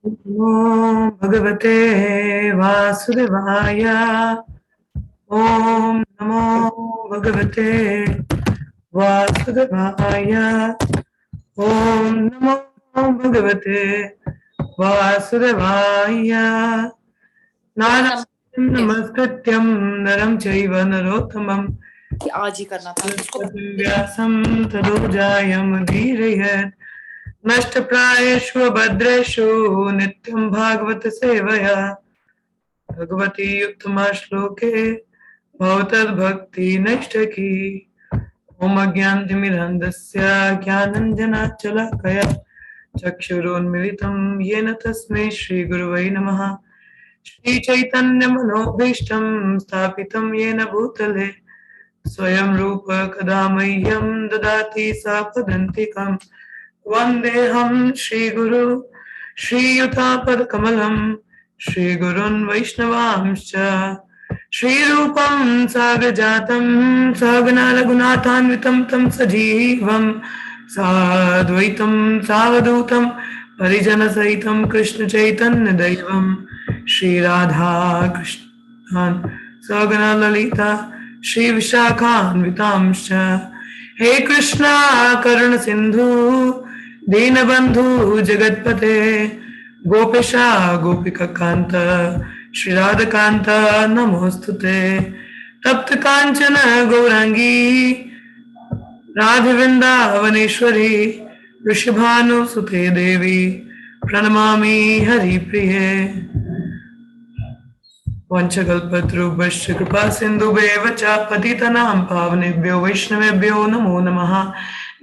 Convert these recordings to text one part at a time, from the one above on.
नमो भगवते वासुदेवाय। ओम नमो भगवते वासुदेवाय। ओम नमो भगवते वासुदेवाय। नारायणं नमस्कृत्यं नरं चैव नरोत्तमं आज ही करना था उसको। व्यासं ततो जयमुदीरयेत्। नष्टप्रायेषु भद्रेषु नित्यं भागवत सेवया भगवती उत्तमा श्लोके भवतद्भक्ति नैष्ठकी। ओम अज्ञानतिमिरन्धस्य ज्ञानाञ्जनशलाकया चक्षुरुन्मिलितं येन तस्मै श्रीगुरवे नमः। श्रीचैतन्यमनोभीष्टं स्थापितं येन भूतले स्वयं रूप कदा मह्यं ददाति सापदन्तिकम्। वन्देऽहं श्रीगुरु श्रीयुतापदकमलं श्रीगुरुन् वैष्णवांश्च। श्रीरूपं साग्रजातं सहगना रघुनाथान्वितं तं सजीवं साद्वैतं सावधूतं परिजनसहितं कृष्णचैतन्यदैवं श्रीराधा कृष्णान् सहगना ललिता श्रीविशाखान्वितांश्च। हे कृष्णा करुण सिंधु दीनबंधु जगतपते गोपेशा गोपिका कांत श्री राधाकांत नमोस्तुते। तप्त कांचन गौरांगी राधे वृंदावनेश्वरी ऋषभानुसुते देवी प्रणमामि हरिप्रिये। वंशकल्पतरुभ्यश्च कृपा सिन्धुभ्येव च पतितनां पावनेभ्यो वैष्णवेभ्यो नमो नमः।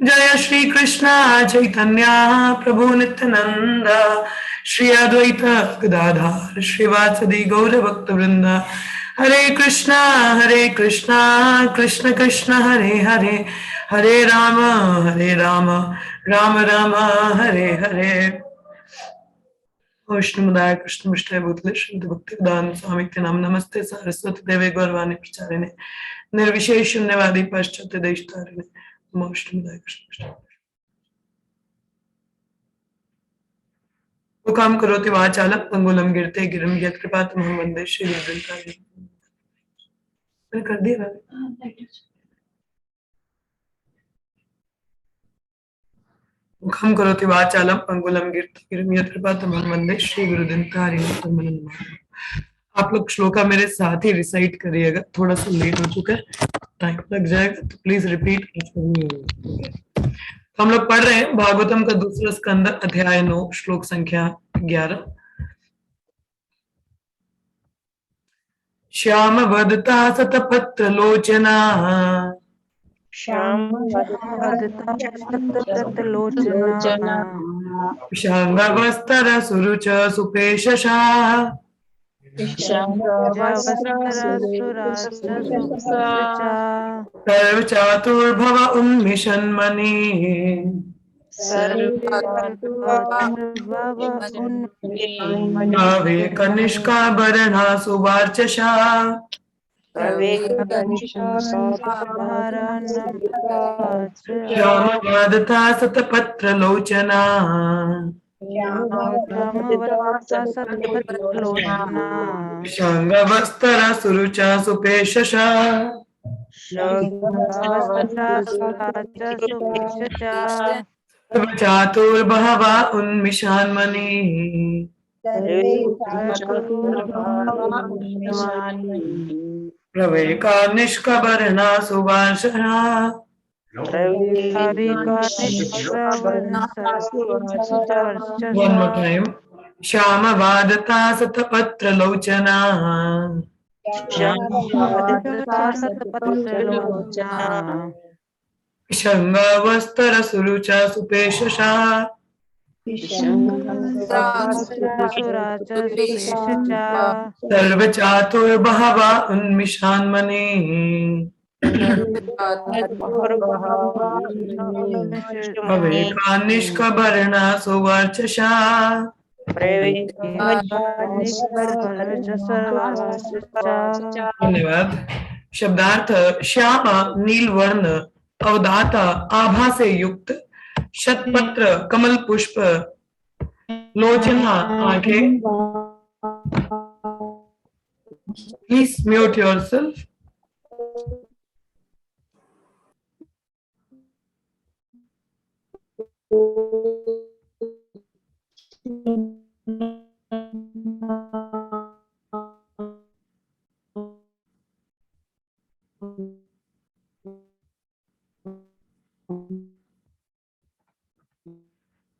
जय श्री कृष्ण चैतन्य प्रभु नित्यानंद श्री अद्वैत गदाधर श्रीवासदि गौर भक्तवृंद। हरे कृष्णा कृष्ण कृष्ण हरे हरे हरे राम राम राम हरे हरे। वैष्णवदाय कृष्ण विष्णु भूतले श्रीमद् भक्तिवेदांत स्वामी नाम नमस्ते सरस्वती देवे गौरवाणी प्रचारिणे निर्विशेष शून्यवादी पाश्चात्य देशतारिणे नमो वैष्णवदाय कृष्ण विष्णु। मुखां करोति वाचालं पंगुलं गिरते गिरिं यत्कृपातमहं वन्दे श्रीगुरुं। मैंने कर दिया। मुखं करोति वाचालं पंगुलं गिरते गिरिं यत्कृपातमहं वन्दे श्रीगुरुं। आप लोग श्लोका मेरे साथ ही रिसाइट करिएगा, थोड़ा सा लेट हो चुका है, टाइम लग जाएगा तो प्लीज रिपीट। तो हम लोग पढ़ रहे हैं भागवतम का दूसरा स्कंद अध्याय 9 श्लोक संख्या 11। श्याम वदता सतपत्र लोचना शांगवस्तर सुरुच सुपेशशा सर्वचातुर्भव उन्मिषन्मणि भावे कनिष्काभरणा सुवार्चसा श्यामवदता सतपत्र Lochana शांगवस्तर सुरुचा सुपेशशा सर्वचातुर्बहवा उन्मिषान्मणि प्रवेका निष्कबर्णा सुवार्षणा One more time. श्यामवादता सतपत्र Lochana शंगावस्तर सुरुचा सुपेशशा सर्वचातुर्बहवा उन्मिषान्मणि भवेका निष्कबर्णा सुवार्चसा। धन्यवाद। शब्दार्थ श्याम नील वर्ण अवधाता आभा से युक्त शतपत्र कमल पुष्प लोचना आंखें, प्लीज म्यूट योरसेल्फ।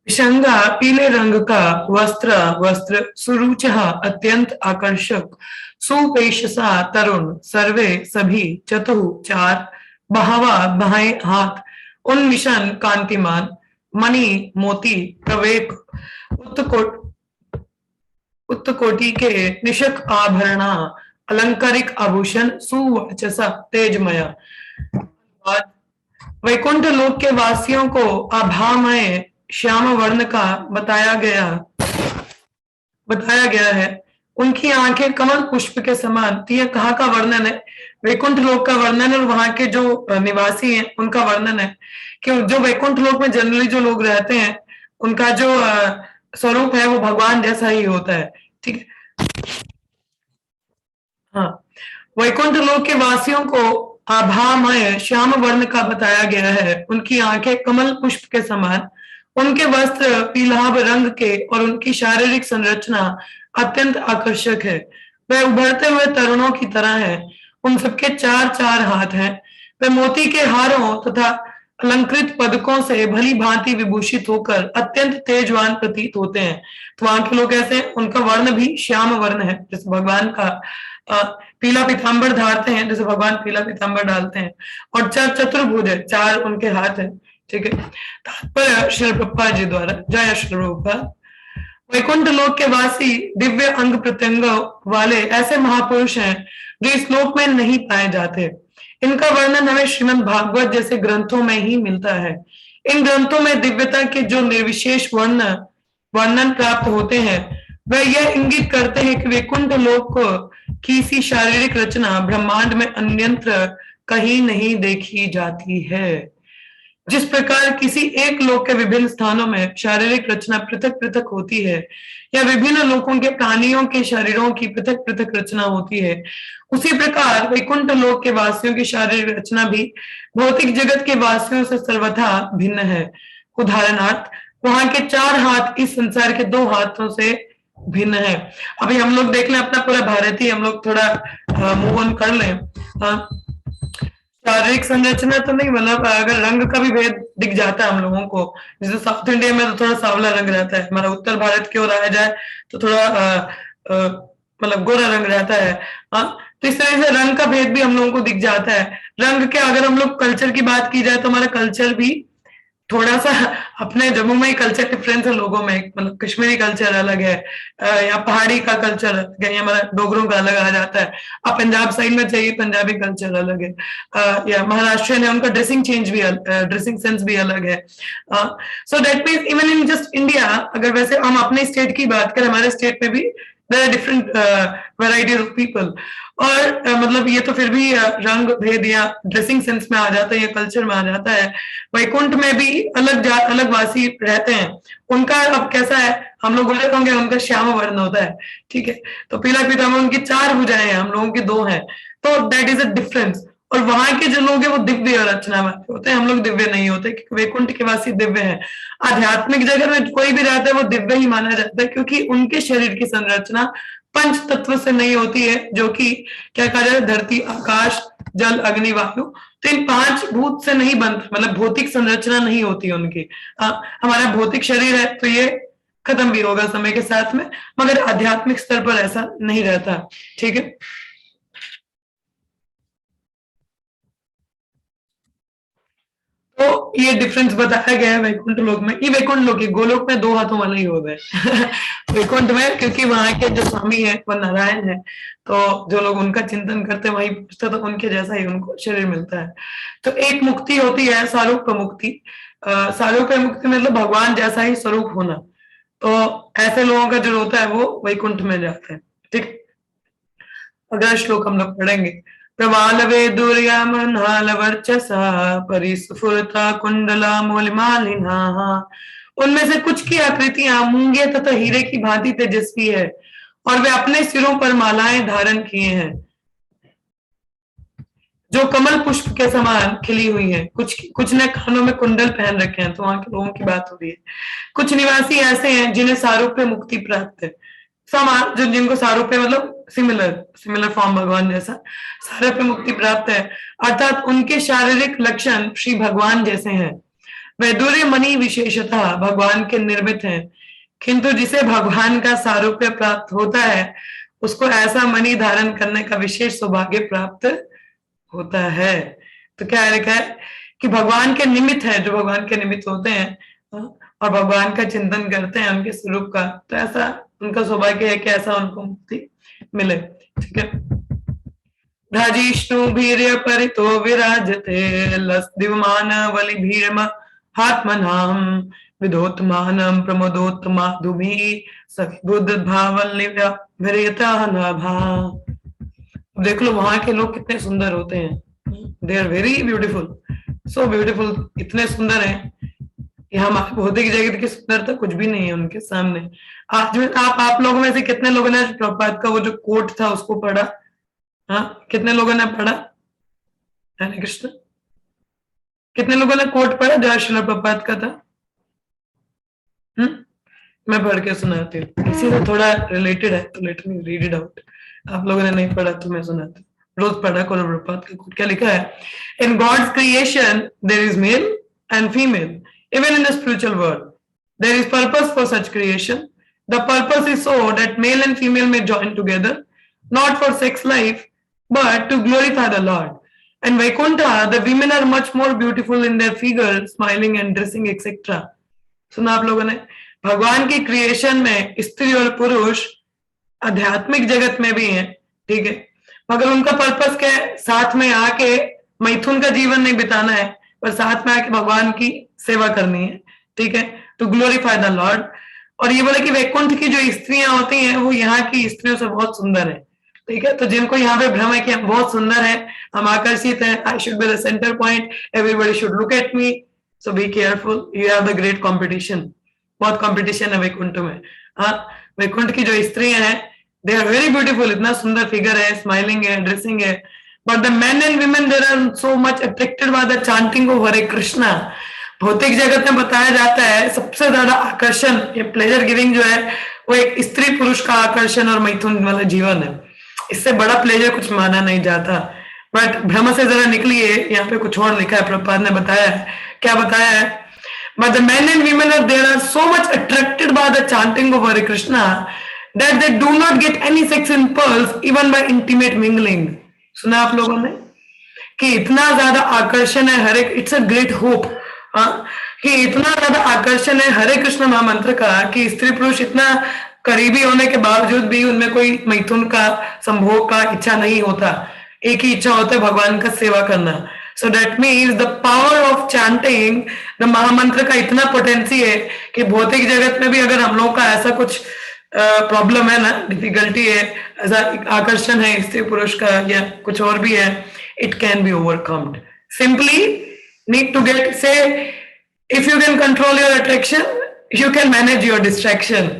विशंगा पीले रंग का वस्त्र सुरुचि अत्यंत आकर्षक, सुपेशसा तरुण, सर्वे सभी, चतुः चार, बहवा बाहें हाथ, उन्मिशन कांतिमान, मणि मोती प्रवेक, उत्कोट उत्कोटि के निशक आभरण, अलंकारिक आभूषण, सुवचसा तेजमय। वैकुंठ लोक के वासियों को आभामय श्याम वर्ण का बताया गया है। उनकी आंखें कमल पुष्प के समान। तो यह कहाँ का वर्णन है? वैकुंठ लोक का वर्णन है और वहां के जो निवासी हैं उनका वर्णन है कि जो वैकुंठ लोक में जनरली जो लोग रहते हैं उनका जो स्वरूप है वो भगवान जैसा ही होता है। ठीक है, हाँ। वैकुंठ लोक के वासियों को आभामय श्याम वर्ण का बताया गया है। उनकी आंखें कमल पुष्प के समान, उनके वस्त्र पीलाभ रंग के और उनकी शारीरिक संरचना अत्यंत आकर्षक है। वह उभरते हुए तरुणों की तरह है। उन सबके चार चार हाथ हैं। वे मोती के हारों तथा अलंकृत पदकों से भली भांति विभूषित होकर अत्यंत तेजवान प्रतीत होते हैं। तो वहां के लोग ऐसे हैं, उनका वर्ण भी श्याम वर्ण है, जैसे भगवान का पीला पीताम्बर धारते हैं, जैसे भगवान पीला पीताम्बर डालते हैं। और चार चतुर्भुज है, चार उनके हाथ है। ठीक है, तात्पर्य श्री प्रभुपाद जी द्वारा। जय श्री प्रभुपाद। वैकुंठ लोक के वासी दिव्य अंग प्रत्यंग वाले ऐसे महापुरुष हैं जो इस लोक में नहीं पाए जाते। इनका वर्णन हमें श्रीमद् भागवत जैसे ग्रंथों में ही मिलता है। इन ग्रंथों में दिव्यता के जो निर्विशेष वर्णन प्राप्त होते हैं वह यह इंगित करते हैं कि वैकुंठ लोक की सी शारीरिक रचना ब्रह्मांड में अन्यत्र कहीं नहीं देखी जाती है। जिस प्रकार किसी एक लोक के विभिन्न स्थानों में शारीरिक रचना पृथक पृथक होती है या विभिन्न लोकों के प्राणियों के शरीरों की पृथक पृथक रचना होती है, उसी प्रकार वैकुंठ लोक के वासियों की शारीरिक रचना भी भौतिक जगत के वासियों से सर्वथा भिन्न है। उदाहरणार्थ, वहां के चार हाथ इस संसार के दो हाथों से भिन्न है। अभी हम लोग देख लें अपना पूरा भारतीय, हम लोग थोड़ा मूव ऑन कर लें। शारीरिक संरचना तो नहीं, मतलब अगर रंग का भी भेद दिख जाता है हम लोगों को। जैसे साउथ इंडिया में तो थोड़ा सांवला रंग रहता है, हमारा उत्तर भारत की ओर आया जाए तो थोड़ा मतलब गोरा रंग रहता है। तो इस तरह से रंग का भेद भी हम लोगों को दिख जाता है। रंग के अगर हम लोग कल्चर की बात की जाए तो हमारा कल्चर भी थोड़ा सा अपने जम्मू में ही कल्चर डिफरेंस है लोगों में, मतलब कश्मीरी कल्चर अलग है, या पहाड़ी का कल्चर अलग है, या हमारा डोगरों का अलग आ जाता है। अब पंजाब साइड में चाहिए पंजाबी कल्चर अलग है, या महाराष्ट्रियन है, उनका ड्रेसिंग चेंज भी ड्रेसिंग सेंस भी अलग है। So that means even in just India, अगर वैसे हम अपने स्टेट की बात करें, हमारे स्टेट में भी there are different varieties of people. और मतलब ये तो फिर भी रंग भेद या ड्रेसिंग सेंस में आ जाता है या कल्चर में आ जाता है। वैकुंठ में भी अलग वासी रहते हैं। उनका अब कैसा है, हम लोग बोले होंगे उनका श्याम वर्ण होता है। ठीक है, तो पीला पीताम्बर उनकी चार भुजाएं हैं, हम लोगों की दो हैं, तो दैट इज अ डिफरेंस। और वहां के जो लोग हैं वो दिव्य रचना वाले होते हैं, हम लोग दिव्य नहीं होते, क्योंकि वैकुंठ के वासी दिव्य है। आध्यात्मिक जगत में कोई भी रहता है वो दिव्य ही माना जाता है, क्योंकि उनके शरीर की संरचना पंच तत्व से नहीं होती है, जो कि क्या कहा जाए, धरती आकाश जल अग्नि वायु। तो इन पांच भूत से नहीं बनते, मतलब भौतिक संरचना नहीं होती उनकी। हमारा भौतिक शरीर है तो ये खत्म भी होगा समय के साथ में, मगर आध्यात्मिक स्तर पर ऐसा नहीं रहता। ठीक है, तो ये डिफरेंस बताया गया है वैकुंठ लोक में। ये वैकुंठ लोक है, गोलोक में दो हाथों वाला ही होता है वैकुंठ में, क्योंकि वहां के जो स्वामी है वो नारायण है, तो जो लोग उनका चिंतन करते हैं वहीं पूछते तो उनके जैसा ही उनको शरीर मिलता है। तो एक मुक्ति होती है सारूप मुक्ति। सारूप मुक्ति मतलब भगवान जैसा ही स्वरूप होना। तो ऐसे लोगों का जो होता है वो वैकुंठ में जाता है। ठीक, अगला श्लोक हम लोग पढ़ेंगे। प्रवाल वेदुर्या मन्हाल वर्चसा परिस्फुरता कुंडला मूलिमालिना उनमें से कुछ की आकृतियां मूंगे तथा हीरे की भांति तेजस्वी है और वे अपने सिरों पर मालाएं धारण किए हैं जो कमल पुष्प के समान खिली हुई हैं। कुछ ने कानों में कुंडल पहन रखे हैं। तो वहां के लोगों की बात हो रही है। कुछ निवासी ऐसे हैं जिन्हें सारूप्य मुक्ति प्राप्त है। समान जो जिनको सारूप्य मतलब सिमिलर फॉर्म भगवान जैसा सारूप्य मुक्ति प्राप्त है, अर्थात उनके शारीरिक लक्षण श्री भगवान जैसे हैं। वैदुर्य मणि विशेषतः भगवान के निर्मित हैं, किंतु जिसे भगवान का सारूप्य प्राप्त होता है उसको ऐसा मणि धारण करने का विशेष सौभाग्य प्राप्त होता है। तो क्या लिखा है कि भगवान के निमित्त है, जो भगवान के निमित्त होते हैं और भगवान का चिंतन करते हैं उनके स्वरूप का, तो ऐसा उनका सौभाग्य है कि ऐसा उनको मुक्ति मिले। ठीक है। राजिष्णु वीर्य परितो विराजते लसदिवमान वलि भीर्म हात्मनाम विदोत्मानम प्रमोदोत्माधुभि सखिबुद्ध भावल्यता नभा। देख लो वहां के लोग कितने सुंदर होते हैं। They are very beautiful, so beautiful, इतने सुंदर हैं। यहाँ भौतिक जगत की सुंदरता कुछ भी नहीं है उनके सामने। आज में आप लोगों में से कितने लोगों ने प्रभुपाद का वो जो कोट था उसको पढ़ा? हाँ, कितने लोगों ने पढ़ा? हरे कृष्ण। कितने लोगों ने कोट पढ़ा जो श्रील प्रभुपाद का था? मैं पढ़ के सुनाती हूँ, इसी से थोड़ा रिलेटेड है, तो let me read it out. आप लोगों ने नहीं पढ़ा तो मैं सुनाती हूँ। रोज पढ़ा करो प्रभुपाद का कोट। क्या लिखा है? In God's creation there is male and female, even in the spiritual world there is purpose for such creation. The purpose is so that male and female may join together, not for sex life but to glorify the Lord. And Vaikuntha, the women are much more beautiful in their figure, smiling and dressing etc. सुना आप लोगों ने? भगवान की creation में स्त्री और पुरुष आध्यात्मिक जगत में भी हैं, ठीक है, मगर उनका पर्पस क्या है? साथ में आके मैथुन का जीवन नहीं बिताना है, पर साथ में आके भगवान की सेवा करनी है। ठीक है, टू ग्लोरीफाई द लॉर्ड। और ये बोले कि वैकुंठ की जो स्त्रियां होती हैं वो यहाँ की स्त्रियों से बहुत सुंदर है। ठीक है, तो जिनको यहाँ पे भ्रम है कि हम बहुत सुंदर है, हम आकर्षित हैं, I should be the centre point, everybody should look at me, so be careful, you have the great competition. बहुत कॉम्पिटिशन है वैकुंठ में। हाँ, वैकुंठ की जो स्त्रियां हैं दे आर वेरी ब्यूटीफुल, इतना सुंदर फिगर है, स्माइलिंग है, ड्रेसिंग है, but the men and women there are so much attracted by the chanting of Hare Krishna. भौतिक जगत में बताया जाता है सबसे ज्यादा आकर्षण, ये प्लेजर गिविंग जो है वो एक स्त्री पुरुष का आकर्षण और मैथुन वाला जीवन है। इससे बड़ा प्लेजर कुछ माना नहीं जाता। बट भ्रम से जरा निकलिए, यहाँ पे कुछ और लिखा है, प्रभुपाद ने बताया है। क्या बताया है? But the men and women are there are so much attracted by the chanting of Hare Krishna that they do not get any sex impulse even by intimate mingling. सुना आप लोगों ने कि इतना ज्यादा आकर्षण है हरे, इट्स अ ग्रेट होप कि इतना ज्यादा आकर्षण है हरे कृष्ण महामंत्र का कि स्त्री पुरुष इतना करीबी होने के बावजूद भी उनमें कोई मैथुन का संभोग का इच्छा नहीं होता। एक ही इच्छा होता है भगवान का सेवा करना। So that means the power of chanting, the महामंत्र का इतना पोटेंसी है कि भौतिक जगत में भी अगर हम लोग का ऐसा कुछ प्रॉब्लम है ना, डिफिकल्टी है, ऐसा आकर्षण है स्त्री पुरुष का या कुछ और भी है, it can be overcomed. Simply need to get, say if you can control your attraction you can manage your distraction.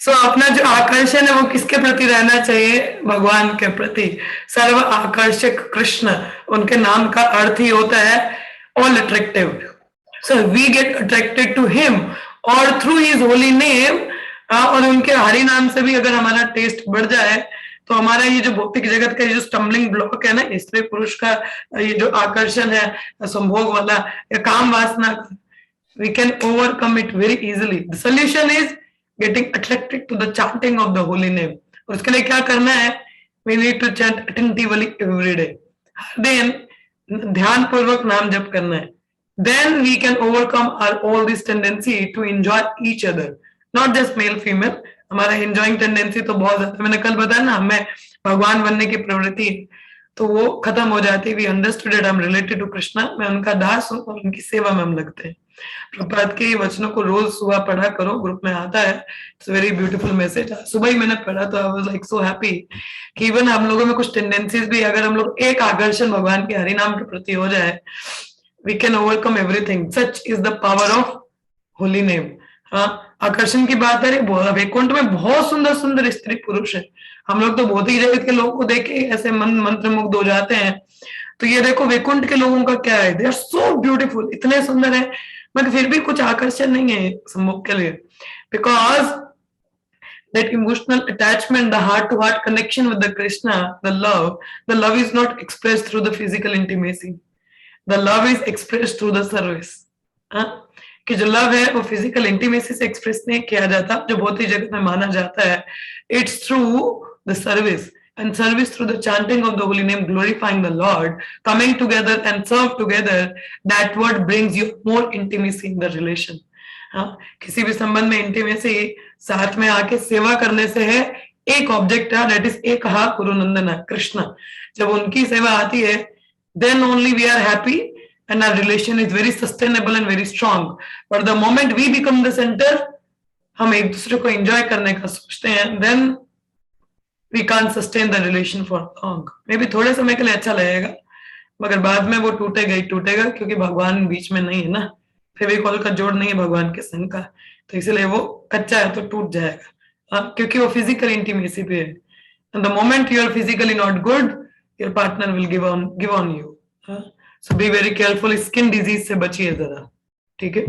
So अपना जो आकर्षण है वो किसके प्रति रहना चाहिए? भगवान के प्रति। सर्व आकर्षक कृष्ण, उनके नाम का अर्थ ही होता है all attractive. So we get attracted to him और थ्रू हिज होली नेम, और उनके हरि नाम से भी अगर हमारा टेस्ट बढ़ जाए तो हमारा ये जो भौतिक जगत का ये जो स्टम्बलिंग ब्लॉक है ना, स्त्री पुरुष का ये जो आकर्षण है संभोग वाला या काम वासना, we can overcome it very easily. The solution is getting attracted to the chanting of the holy name. और उसके लिए क्या करना है? We need to chant attentively every day. हर दिन ध्यान पूर्वक नाम जप करना है। Then we can overcome all this tendency to enjoy each other, not just male female. हमारा enjoying tendency तो बहुत ज्यादा, मैंने कल बताया ना, हमें भगवान बनने की प्रवृत्ति, तो वो खत्म हो जाती है। We understood it, I'm related to Krishna, मैं उनका दास हूँ और उनकी सेवा में हम लगते हैं। प्रभुपाद के वचनों को रोज सुबह पढ़ा करो, ग्रुप में आता है, इट्स वेरी ब्यूटीफुल मैसेज। सुबह ही मैंने पढ़ा तो I was like so happy कि इवन हम लोगों में कुछ टेंडेंसीज भी, अगर हम लोग एक आकर्षण भगवान के हरि नाम के प्रति हो जाए, we can overcome everything. Such is the power of holy name. हाँ, आकर्षण की बात है, वैकुंठ में बहुत सुंदर सुंदर स्त्री पुरुष है। हम लोग तो भौतिक जगत के लोगों को देख के ऐसे मंत्र मुग्ध हो जाते हैं। तो ये देखो वैकुंठ के लोगों का क्या है, दे आर सो ब्यूटीफुल, इतने सुंदर है, मगर फिर भी कुछ आकर्षण नहीं है सम्मुख के लिए, because that emotional attachment, the heart to heart connection with the Krishna, the love is not expressed through the physical intimacy. The love is expressed through the service. हाँ? कि जो लव है वो फिजिकल इंटीमेसी से express नहीं किया जाता, जो भौतिक जगत में माना जाता है. It's through the service, and service through the chanting of the holy name, glorifying the Lord, coming together and serve together, that what brings you more intimacy in the relation. हाँ, किसी भी संबंध में इंटीमेसी साथ में आके सेवा करने से है. एक ऑब्जेक्ट है, दैट इज एक हा गुरुनंदना कृष्ण. जब उनकी सेवा आती है, then only we are happy and our relation is very sustainable and very strong. But the moment we become the center, हम एक दूसरे को एंजॉय करने का सोचते हैं, then we can't sustain the relation for long. Maybe थोड़े समय के लिए अच्छा लगेगा, मगर बाद में वो टूटेगा ही टूटेगा, क्योंकि भगवान बीच में नहीं है ना, फेविकॉल का जोड़ नहीं है भगवान के संग का, तो इसलिए वो कच्चा है तो टूट जाएगा. क्योंकि वो फिजिकल इंटीमेसी पे है. And the moment you are physically not good, your partner will give on you. So be very careful, skin disease से बचिए जरा, ठीक है.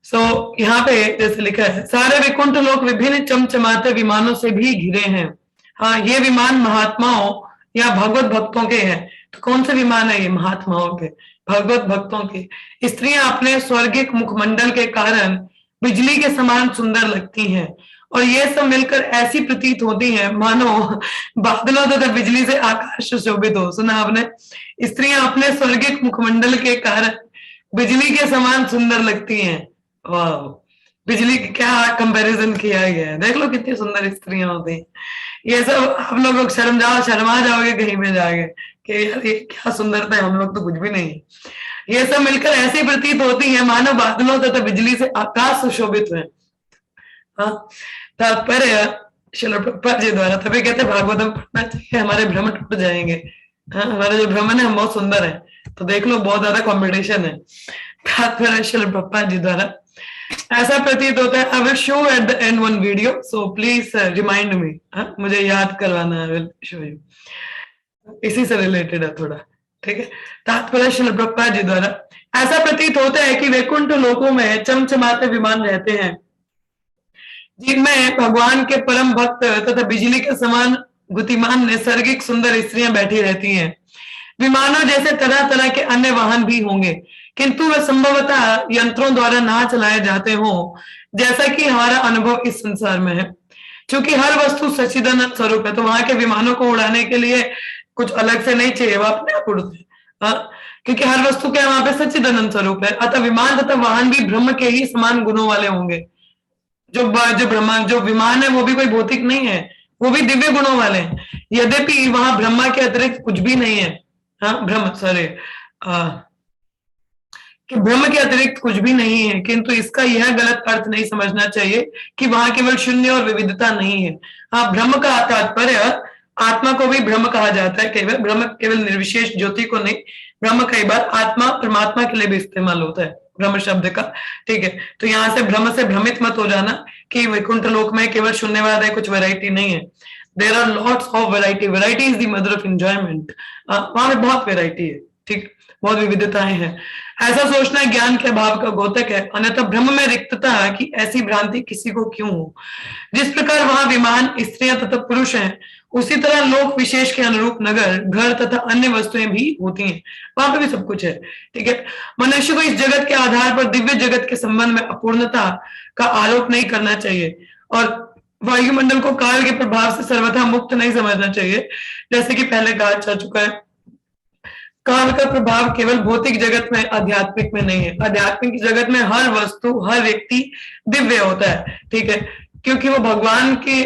सो यहाँ पे जैसे लिखा है, सारे वैकुंठ लोक विभिन्न चमचमाते विमानों से भी घिरे हैं. हाँ, ये विमान महात्माओं या भगवत भक्तों के हैं. तो कौन से विमान है ये? महात्माओं के, भगवत भक्तों के. स्त्रियां अपने स्वर्गिक मुखमंडल के कारण बिजली के समान सुंदर लगती हैं, और ये सब मिलकर ऐसी प्रतीत होती है मानो बादलों तथा बिजली से आकाश सुशोभित हो. सुना आपने? स्त्रियां अपने स्वर्गिक मुखमंडल के कारण बिजली के समान सुंदर लगती हैं. वाह, बिजली की क्या कंपैरिजन किया गया है. देख लो कितनी सुंदर स्त्रियां होती हैं. ये सब हम लोग शर्मा जाओगे कहीं पे जाके कि यार ये क्या सुंदरता है, हम लोग तो कुछ भी नहीं है. ये सब मिलकर ऐसी प्रतीत होती है मानो बादलों तथा बिजली से आकाश सुशोभित है. हाँ, तात्पर्य श्रील प्रभुपाद जी द्वारा, तभी कहते हैं भागवतम पढ़ना चाहिए, हमारे भ्रम टूट जाएंगे. हाँ, हमारे जो भ्रमण है हम बहुत सुंदर है, तो देख लो बहुत ज्यादा कॉम्पिटिशन है. तात्पर्य श्रील प्रभुपाद जी द्वारा ऐसा प्रतीत होता है. I will show at the end one video, so please remind me, मुझे याद करवाना. आई विल शो यू, इसी से रिलेटेड है थोड़ा, ठीक है. तात्पर्य श्रील प्रभुपाद जी द्वारा ऐसा प्रतीत होता है कि वैकुंठ लोकों में चमचमाते विमान रहते हैं, जिनमें भगवान के परम भक्त तथा बिजली के समान गतिमान नैसर्गिक सुंदर स्त्रियां बैठी रहती हैं. विमानों जैसे तरह तरह के अन्य वाहन भी होंगे, किंतु वे संभवतः यंत्रों द्वारा ना चलाए जाते हों, जैसा कि हमारा अनुभव इस संसार में है. क्योंकि हर वस्तु सच्चिदानंद स्वरूप है, तो वहां के विमानों को उड़ाने के लिए कुछ अलग से नहीं चाहिए, वो अपने आप उड़ते हैं. क्योंकि हर वस्तु क्या वहां पे सच्चिदानंद स्वरूप है, अतः विमान तथा वाहन भी ब्रह्म के ही समान गुणों वाले होंगे. जो विमान है वो भी कोई भौतिक नहीं है, वो भी दिव्य गुणों वाले हैं. यद्यपि वहां ब्रह्मा के अतिरिक्त कुछ भी नहीं है. हाँ, ब्रह्म के अतिरिक्त कुछ भी नहीं है, किंतु इसका यह गलत अर्थ नहीं समझना चाहिए कि वहां केवल शून्य और विविधता नहीं है. हाँ, ब्रह्म का तात्पर्य आत्मा को भी ब्रह्म कहा जाता है. केवल ब्रह्म, केवल निर्विशेष ज्योति को नहीं, ब्रह्म कई बार आत्मा परमात्मा के लिए भी इस्तेमाल होता है ब्रह्म शब्द का, ठीक है. तो यहाँ से भ्रम से भ्रमित मत हो जाना कि वैकुंठ लोक में केवल शून्यवाद है, कुछ वैरायटी नहीं है. There are lots of variety. Variety is the mother of enjoyment. वहां में बहुत वैरायटी है, ठीक, बहुत विविधताएं हैं. ऐसा सोचना ज्ञान के अभाव का घोतक है, अन्यथा ब्रह्म में रिक्तता की ऐसी भ्रांति किसी को क्यों हो. जिस प्रकार वहां विमान, स्त्रियां तथा पुरुष हैं, उसी तरह लोक विशेष के अनुरूप नगर, घर तथा अन्य वस्तुएं भी होती हैं. वहां पे भी सब कुछ है, ठीक है. मनुष्य को इस जगत के आधार पर दिव्य जगत के संबंध में अपूर्णता का आरोप नहीं करना चाहिए, और वायुमंडल को काल के प्रभाव से सर्वथा मुक्त नहीं समझना चाहिए. जैसे कि पहले कहा जा चुका है, काल का प्रभाव केवल भौतिक जगत में, आध्यात्मिक में नहीं है. आध्यात्मिक जगत में हर वस्तु, हर व्यक्ति दिव्य होता है, ठीक है, क्योंकि वो भगवान के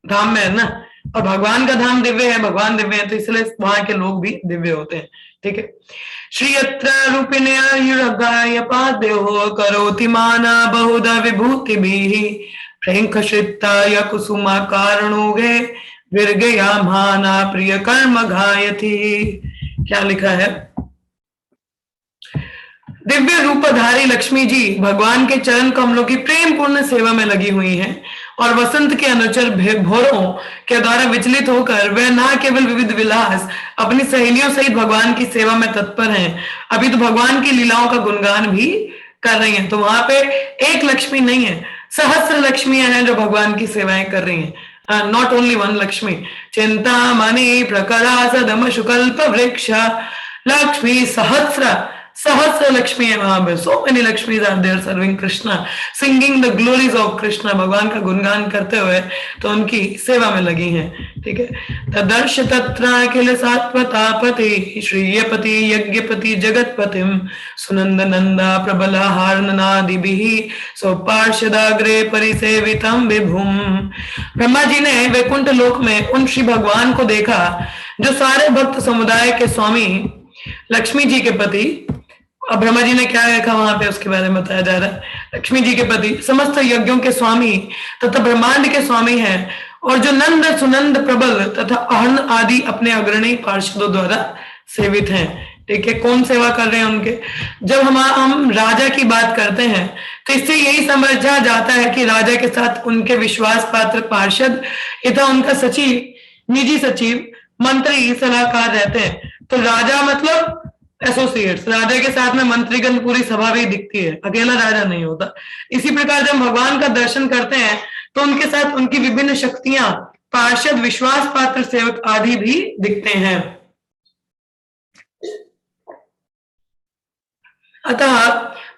धाम में है ना, और भगवान का धाम दिव्य है, भगवान दिव्य है, तो इसलिए वहां के लोग भी दिव्य होते हैं, ठीक है. श्री यत्र रूपिण्य पाद्यो करोति माना बहुधा विभूति भी प्रेंख श्रिताय कुसुमा कारणोगे विर्गया माना प्रिय कर्म घायति. क्या लिखा है? दिव्य रूपधारी लक्ष्मी जी भगवान के चरण कमलों की प्रेम पूर्ण सेवा में लगी हुई हैं और वसंत के अनुचर भोरों के द्वारा विचलित होकर वह न केवल विविध विलास अपनी सहेलियों सहित भगवान की सेवा में तत्पर हैं, अभी तो भगवान की लीलाओं का गुणगान भी कर रही हैं। तो वहां पे एक लक्ष्मी नहीं है, सहस्र लक्ष्मियां हैं जो भगवान की सेवाएं कर रही हैं। Not only one Lakshmi. चिंतामणि प्रकरा सदम शुकल्प वृक्ष लक्ष्मी सहस्र सहस्र लक्ष्मी है वहां पे। So many Lakshmis are there serving Krishna, singing the glories of Krishna, भगवान का गुणगान करते हुए तो उनकी सेवा में लगी हैं। ठीक है। तदर्श तत्राखिल सात्वतापति श्रीयपति यज्ञपति जगतपतिम सुनंद नंदा प्रबला हार्ननादिभिः सौपार्षदाग्रे परिसेवितम विभुम। ब्रह्मा जी ने वैकुंठ लोक में उन श्री भगवान को देखा जो सारे भक्त समुदाय के स्वामी लक्ष्मी जी के पति। अब ब्रह्मा जी ने क्या देखा वहां पे उसके बारे में बताया जा रहा है। लक्ष्मी जी के पति समस्त यज्ञों के स्वामी तथा ब्रह्मांड के स्वामी हैं और जो नंद सुनंद प्रबल तथा अहन आदि अपने अग्रणी पार्षदों द्वारा सेवित हैं। ठीक है। कौन सेवा कर रहे हैं उनके? जब हम राजा की बात करते हैं तो इससे यही समझा जाता है कि राजा के साथ उनके विश्वास पात्र पार्षद तथा उनका सचिव, निजी सचिव, मंत्री, सलाहकार रहते हैं। तो राजा मतलब एसोसिएट्स, राजा के साथ में मंत्रीगण पूरी सभा भी दिखती है, अकेला राजा नहीं होता। इसी प्रकार जब भगवान का दर्शन करते हैं तो उनके साथ उनकी विभिन्न शक्तियां, पार्षद, विश्वास पात्र, सेवक आदि भी दिखते हैं। अतः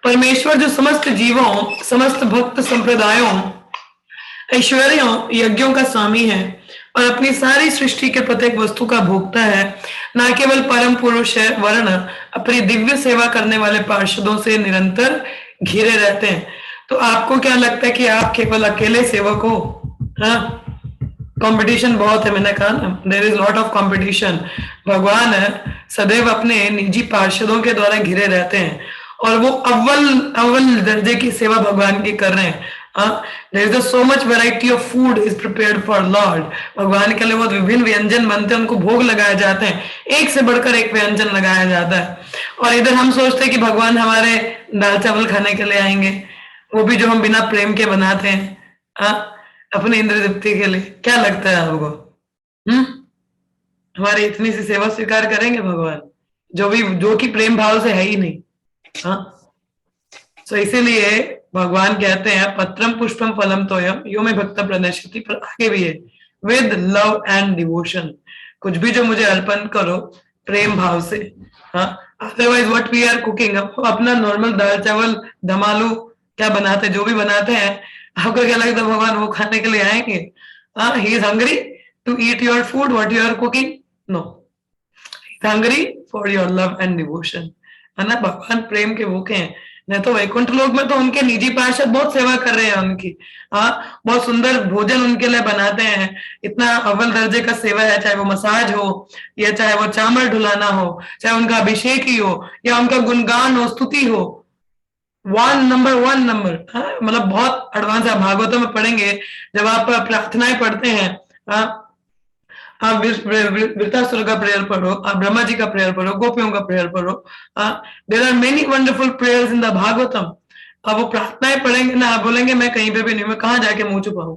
परमेश्वर जो समस्त जीवों, समस्त भक्त संप्रदायों, ऐश्वर्यों, यज्ञों का स्वामी है और अपनी सारी सृष्टि के प्रत्येक वस्तु का भोक्ता है, न केवल परम पुरुष है वर्ण अपनी दिव्य सेवा करने वाले पार्षदों से निरंतर घिरे रहते हैं। तो आपको क्या लगता है कि आप केवल अकेले सेवक हो? हाँ, कंपटीशन बहुत है। मैंने कहा ना, there is lot of competition. भगवान सदैव अपने निजी पार्षदों के द्वारा घिरे रहते हैं और वो अव्वल दर्जे की सेवा भगवान की कर रहे हैं। There is so much variety of food is prepared for Lord. भगवान के लिए बहुत विभिन्न व्यंजन बनते हैं, उनको भोग लगाए जाते हैं, एक से बढ़कर एक व्यंजन लगाया जाता है। और इधर हम सोचते हैं कि भगवान हमारे दाल चावल खाने के लिए आएंगे, वो भी जो हम बिना प्रेम के बनाते हैं अपने इंद्र तृप्ति के लिए। क्या लगता है आपको? हमारी इतनी सी सेवा स्वीकार करेंगे भगवान, जो कि प्रेम भाव से है ही नहीं। तो इसीलिए भगवान कहते हैं पत्रम पुष्पम फलम तोयम यो में भक्त प्रदर्शति, पर आगे भी है विद लव एंड डिवोशन। कुछ भी जो मुझे अर्पण करो प्रेम भाव से। Otherwise what we are cooking, अपना नॉर्मल दाल चावल दम आलू क्या बनाते, जो भी बनाते हैं, आपको क्या लगता है भगवान वो खाने के लिए आएंगे? He is hungry to eat your food what you are cooking? No, he is hungry for your love and devotion. है ना, भगवान प्रेम के भूखे हैं। नहीं तो वैकुंठ लोक में तो उनके निजी पार्षद बहुत सेवा कर रहे हैं उनकी। बहुत सुंदर भोजन उनके लिए बनाते हैं, इतना अव्वल दर्जे का सेवा है, चाहे वो मसाज हो या चाहे वो चामर ढुलाना हो, चाहे उनका अभिषेक ही हो या उनका गुणगान हो, स्तुति हो। वन नंबर मतलब बहुत एडवांस। आप भागवतों में पढ़ेंगे, जब आप प्रार्थनाएं पढ़ते हैं, आप वृतासुर का प्रेयर पढ़ो, आप ब्रह्मा जी का प्रेयर पढ़ो, गोपियों का प्रेयर पढ़ो। There are many wonderful prayers in the Bhagavatam. अब वो प्रार्थनाएं पढ़ेंगे ना, आप बोलेंगे मैं कहीं पे भी नहीं, मैं कहाँ जाके मुंह छुपाऊं।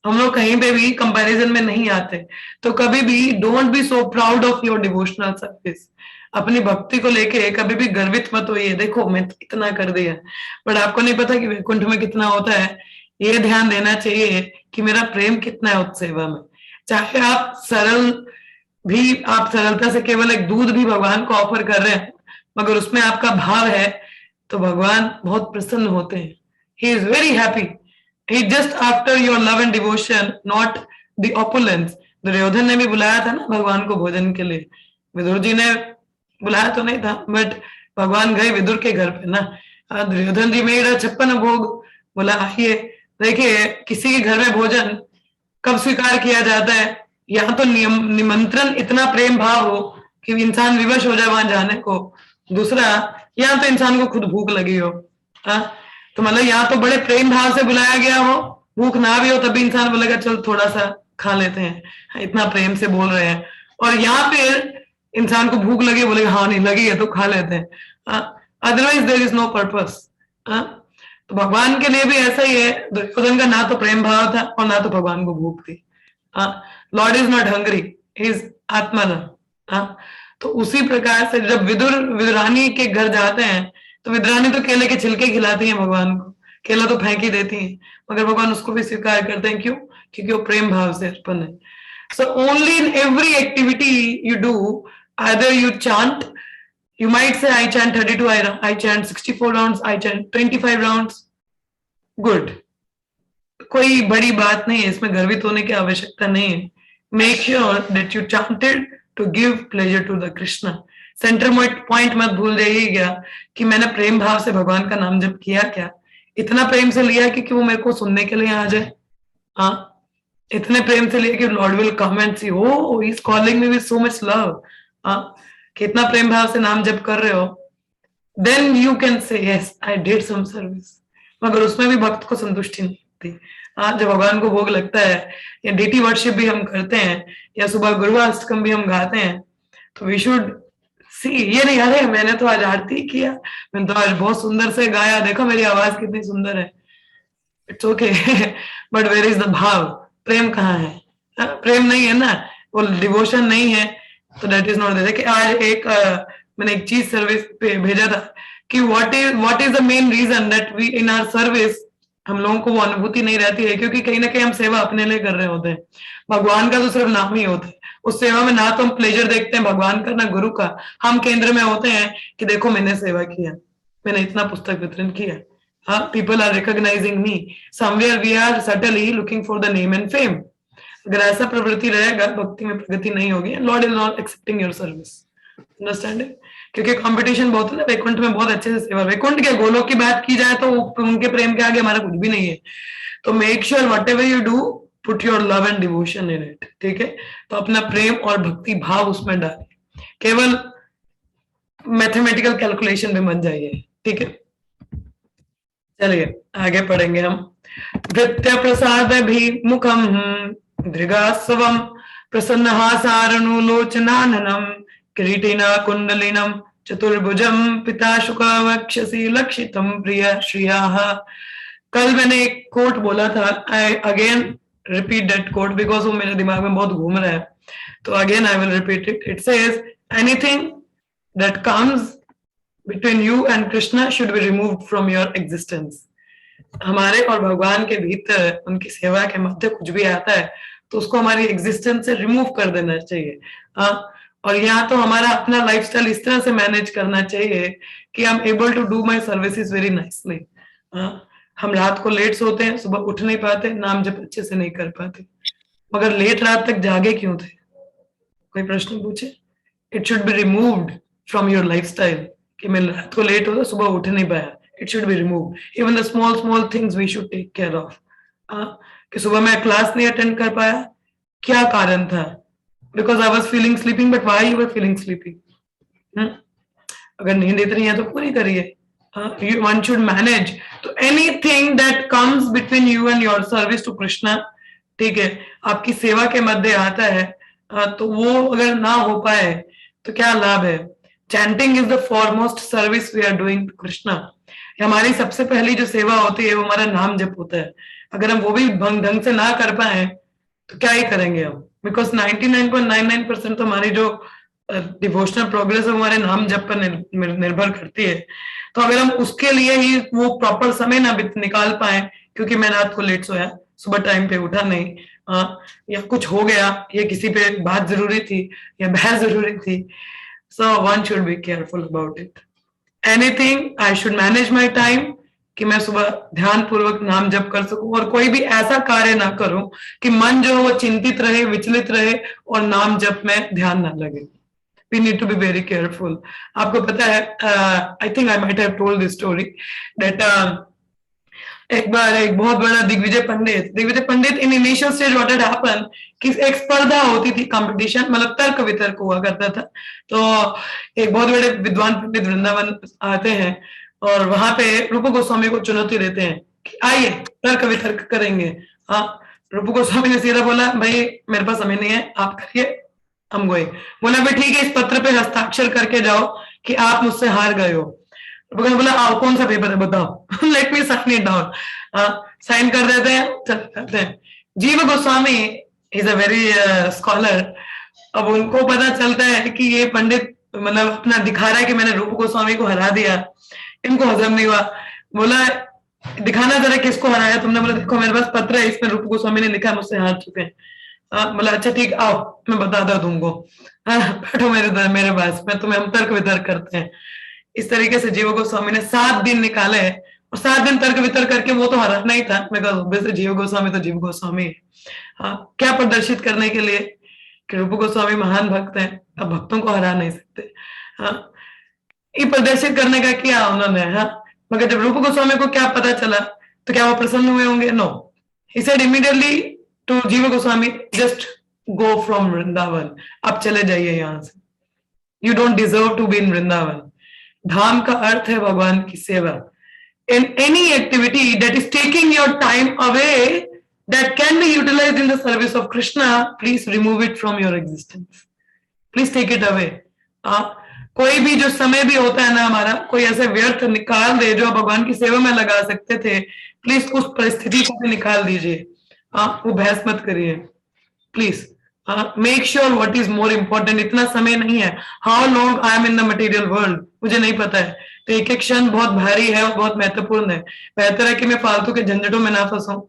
हम लोग कहीं पे भी कंपैरिजन में नहीं आते। तो कभी भी don't be so proud of your devotional service. अपनी भक्ति को लेके कभी भी गर्वित मत होइए, देखो मैं इतना कर दिया, बट आपको नहीं पता कि वैकुंठ में कितना होता है। ये ध्यान देना चाहिए कि मेरा प्रेम कितना है उस सेवा में। चाहे आप सरलता से केवल एक दूध भी भगवान को ऑफर कर रहे हैं, मगर उसमें आपका भाव है तो भगवान बहुत प्रसन्न होते हैं। He is very happy, he just after your love and devotion, not the opulence. Duryodhan ने भी बुलाया था ना भगवान को भोजन के लिए, विदुर जी ने बुलाया तो नहीं था, बट भगवान गए विदुर के घर पे ना। दुर्योधन जी मेरा 56 भोग, बोला आइए। देखिए किसी के घर में भोजन कब स्वीकार किया जाता है? यहाँ तो निमंत्रण इतना प्रेम भाव हो कि इंसान विवश हो जाए वहां जाने को। दूसरा, यहाँ तो इंसान को खुद भूख लगी हो। तो मतलब यहाँ तो बड़े प्रेम भाव से बुलाया गया हो, भूख ना भी हो तभी इंसान बोलेगा चल थोड़ा सा खा लेते हैं, इतना प्रेम से बोल रहे हैं। और यहाँ पे इंसान को भूख लगी, बोलेगा हाँ नहीं लगी है तो खा लेते हैं। Otherwise there is no purpose. तो भगवान के लिए भी ऐसा ही है, दुर्योधन का ना तो प्रेम भाव था और ना तो भगवान को भूख थी। Lord is not hungry, he is Atmanand. तो उसी प्रकार से जब विदुरानी के घर जाते हैं तो विदुरानी तो केले के छिलके खिलाती हैं भगवान को, केला तो फेंक ही देती हैं, मगर भगवान उसको भी स्वीकार करते हैं। क्यों? क्योंकि वो प्रेम भाव से अर्पण है। So only in every activity you do, either you chant, you might say I chant 32, I chant 64 rounds, I chant 25 rounds, good, कोई बड़ी बात नहीं है, इसमें गर्वित होने की आवश्यकता नहीं है। Make sure that you chanted to give pleasure to the Krishna. Centre point मत भूल जाइएगा कि मैंने प्रेम भाव से भगवान का नाम जप किया क्या, इतना प्रेम से लिया कि वो मेरे को सुनने के लिए आ जाए। इतने प्रेम से लिया कि lord will come and see, oh he is calling me with so much love. कितना प्रेम भाव से नाम जप कर रहे हो, then you can say yes I did some service. मगर उसमें भी भक्त को संतुष्टि नहीं होती। जब भगवान को भोग लगता है या डीटी वर्शिप भी हम करते हैं या सुबह गुरुवाष्टकम भी हम गाते हैं, तो वी शुड सी, ये नहीं अरे मैंने तो आज आरती किया, मैंने तो आज बहुत सुंदर से गाया, देखो मेरी आवाज कितनी सुंदर है, it's okay, but where is the bhav, प्रेम कहाँ है? प्रेम नहीं है ना, वो डिवोशन नहीं है, तो दैट इज नॉट देयर। कि आज मैंने एक चीज सर्विस पे भेजा था कि what is the main reason that we in our service हम लोगों को वो अनुभूति नहीं रहती है, क्योंकि कहीं ना कहीं हम सेवा अपने लिए कर रहे होते हैं। भगवान का तो सिर्फ नाम ही होता है, उस सेवा में ना तो हम प्लेजर देखते हैं भगवान का ना गुरु का, हम केंद्र में होते हैं कि देखो मैंने सेवा किया, मैंने इतना पुस्तक वितरण किया, people are recognising me, somewhere we are subtly looking for the name and fame. अगर ऐसा प्रवृत्ति रहेगा भक्ति में प्रगति नहीं होगी, lord is not accepting your service, understanding? क्योंकि कंपटीशन बहुत है ना, वैकुंठ में बहुत अच्छे से सेवा, वैकुंठ के गोलोक की बात की जाए तो उनके प्रेम के आगे हमारा कुछ भी नहीं है। तो make sure what ever you do put your love and devotion in it, ठीक है? तो अपना प्रेम और भक्ति भाव उसमें डालिए, केवल मैथमेटिकल कैलकुलेशन में बन जाइए, ठीक है? चलिए आगे पढ़ेंगे हम। भृत्य प्रसाद भी मुखम दृगास्वम प्रसन्नहासारणुलोचनाननम किरीटिना कुंडलिनम चतुर्भुजम पिताशुका वक्षसि लक्षितम प्रिय श्रियाः। कल मैंने एक कोट बोला था, I again repeat that quote because वो मेरे दिमाग में बहुत घूम रहा है, तो again I will repeat it. It says anything that comes between you and Krishna should be removed from your existence। हमारे और भगवान के भीतर उनकी सेवा के मध्य कुछ भी आता है तो उसको हमारी एग्जिस्टेंस से रिमूव कर देना चाहिए। और यहाँ तो हमारा अपना लाइफस्टाइल इस तरह से मैनेज करना चाहिए कि I am able to do my services very nicely. हम रात को लेट सोते हैं, सुबह उठ नहीं पाते, नाम जब अच्छे से नहीं कर पाते, मगर लेट रात तक जागे क्यों थे? कोई प्रश्न पूछे? It should be removed from your lifestyle कि मैं रात को लेट होता, सुबह उठ नहीं पाया, it should be remove. Even the small things we should take care of. कि सुबह मैं क्लास नहीं अटेंड कर पाया, क्या कारण था? Because I was feeling sleeping, but why you were feeling sleeping? अगर नींद इतनी है तो पूरी करिए। One should manage. तो anything that comes between you and your service to Krishna, ठीक है, आपकी सेवा के मध्य आता है, तो वो अगर ना हो पाए तो क्या लाभ है? Chanting is the foremost service we are doing to Krishna. हमारी सबसे पहली जो सेवा होती है वो हमारा नाम जप होता है। अगर हम वो भी ढंग से ना कर पाए तो क्या ही करेंगे हम? बिकॉज 99.99% तो हमारी जो डिवोशनल प्रोग्रेस है वो हमारे नाम जप पर निर्भर करती है। तो अगर हम उसके लिए ही वो प्रॉपर समय ना निकाल पाए, क्योंकि मैं रात को लेट सोया, सुबह टाइम पे उठा नहीं, या कुछ हो गया, या किसी पे बात जरूरी थी या बहस जरूरी थी, so one should be careful about it। anything I should manage my time कि मैं सुबह ध्यान पूर्वक नाम जप कर सकूं, और कोई भी ऐसा कार्य ना करूं कि मन जो वो चिंतित रहे, विचलित रहे और नाम जप में ध्यान ना लगे। We need to be very careful। आपको पता है, I think I might have told this story that एक बार एक बहुत बड़ा दिग्विजय पंडित in initial stage what had happen कि एक स्पर्धा होती थी, कंपटीशन, मतलब तर्क वितर्क हुआ करता था। तो एक बहुत बड़े विद्वान पंडित वृंदावन आते हैं और वहां पे रूप गोस्वामी को चुनौती देते हैं कि आइए तर्क वितर्क करेंगे। रूप गोस्वामी ने सीधा बोला, भाई मेरे पास समय नहीं है, आप करिए, हम गए। बोला भाई ठीक है, इस पत्र पे हस्ताक्षर करके जाओ कि आप मुझसे हार गए हो। भगवान बोला आओ कौन सा पेपर है बताओ let me sign it down. Sign कर देते हैं, चल जाते हैं। Jiva Goswami is a very scholar. अब उनको पता चलता है कि ये पंडित मतलब अपना दिखा रहा है कि मैंने रूप गोस्वामी को हरा दिया, इनको हजम नहीं हुआ। बोला दिखाना जरा किसको हराया तुमने। बोला देखो मेरे पास पत्र है, इसमें रूप गोस्वामी ने लिखा है मुझसे हार चुके हैं। बोला अच्छा ठीक आओ मैं बताता हूँ तुमको। बैठो मेरे पास, मैं तुम्हें हम तर्क वितर्क करते हैं। इस तरीके से जीव गोस्वामी ने 7 दिन निकाले और 7 दिन तर्क वितर्क करके वो तो हराना ही था। मैं कहा जीव गोस्वामी तो जीव गोस्वामी है। क्या प्रदर्शित करने के लिए कि रूप गोस्वामी महान भक्त हैं, अब भक्तों को हरा नहीं सकते। हाँ ये प्रदर्शित करने का किया उन्होंने। हाँ मगर जब रूप गोस्वामी को क्या पता चला तो क्या वो प्रसन्न हुए होंगे? No. He said immediately to Jiva Goswami just go from Vrindavan, आप चले जाइए यहाँ से, you don't deserve to be in Vrindavan. धाम का अर्थ है भगवान की सेवा। In any activity that is taking your time away that can be utilized in the service of Krishna, please remove it from your existence, please take it away. कोई भी जो समय भी होता है ना हमारा, कोई ऐसे व्यर्थ निकाल दे जो भगवान की सेवा में लगा सकते थे, प्लीज उस परिस्थिति को भी निकाल दीजिए। वो बहस मत करिए please. Make sure what is more important. इतना समय नहीं है। How long I am in the material world मुझे नहीं पता है, तो एक एक क्षण बहुत भारी है और बहुत महत्वपूर्ण है। बेहतर है कि मैं फालतू के झंझटों में ना फंसूं,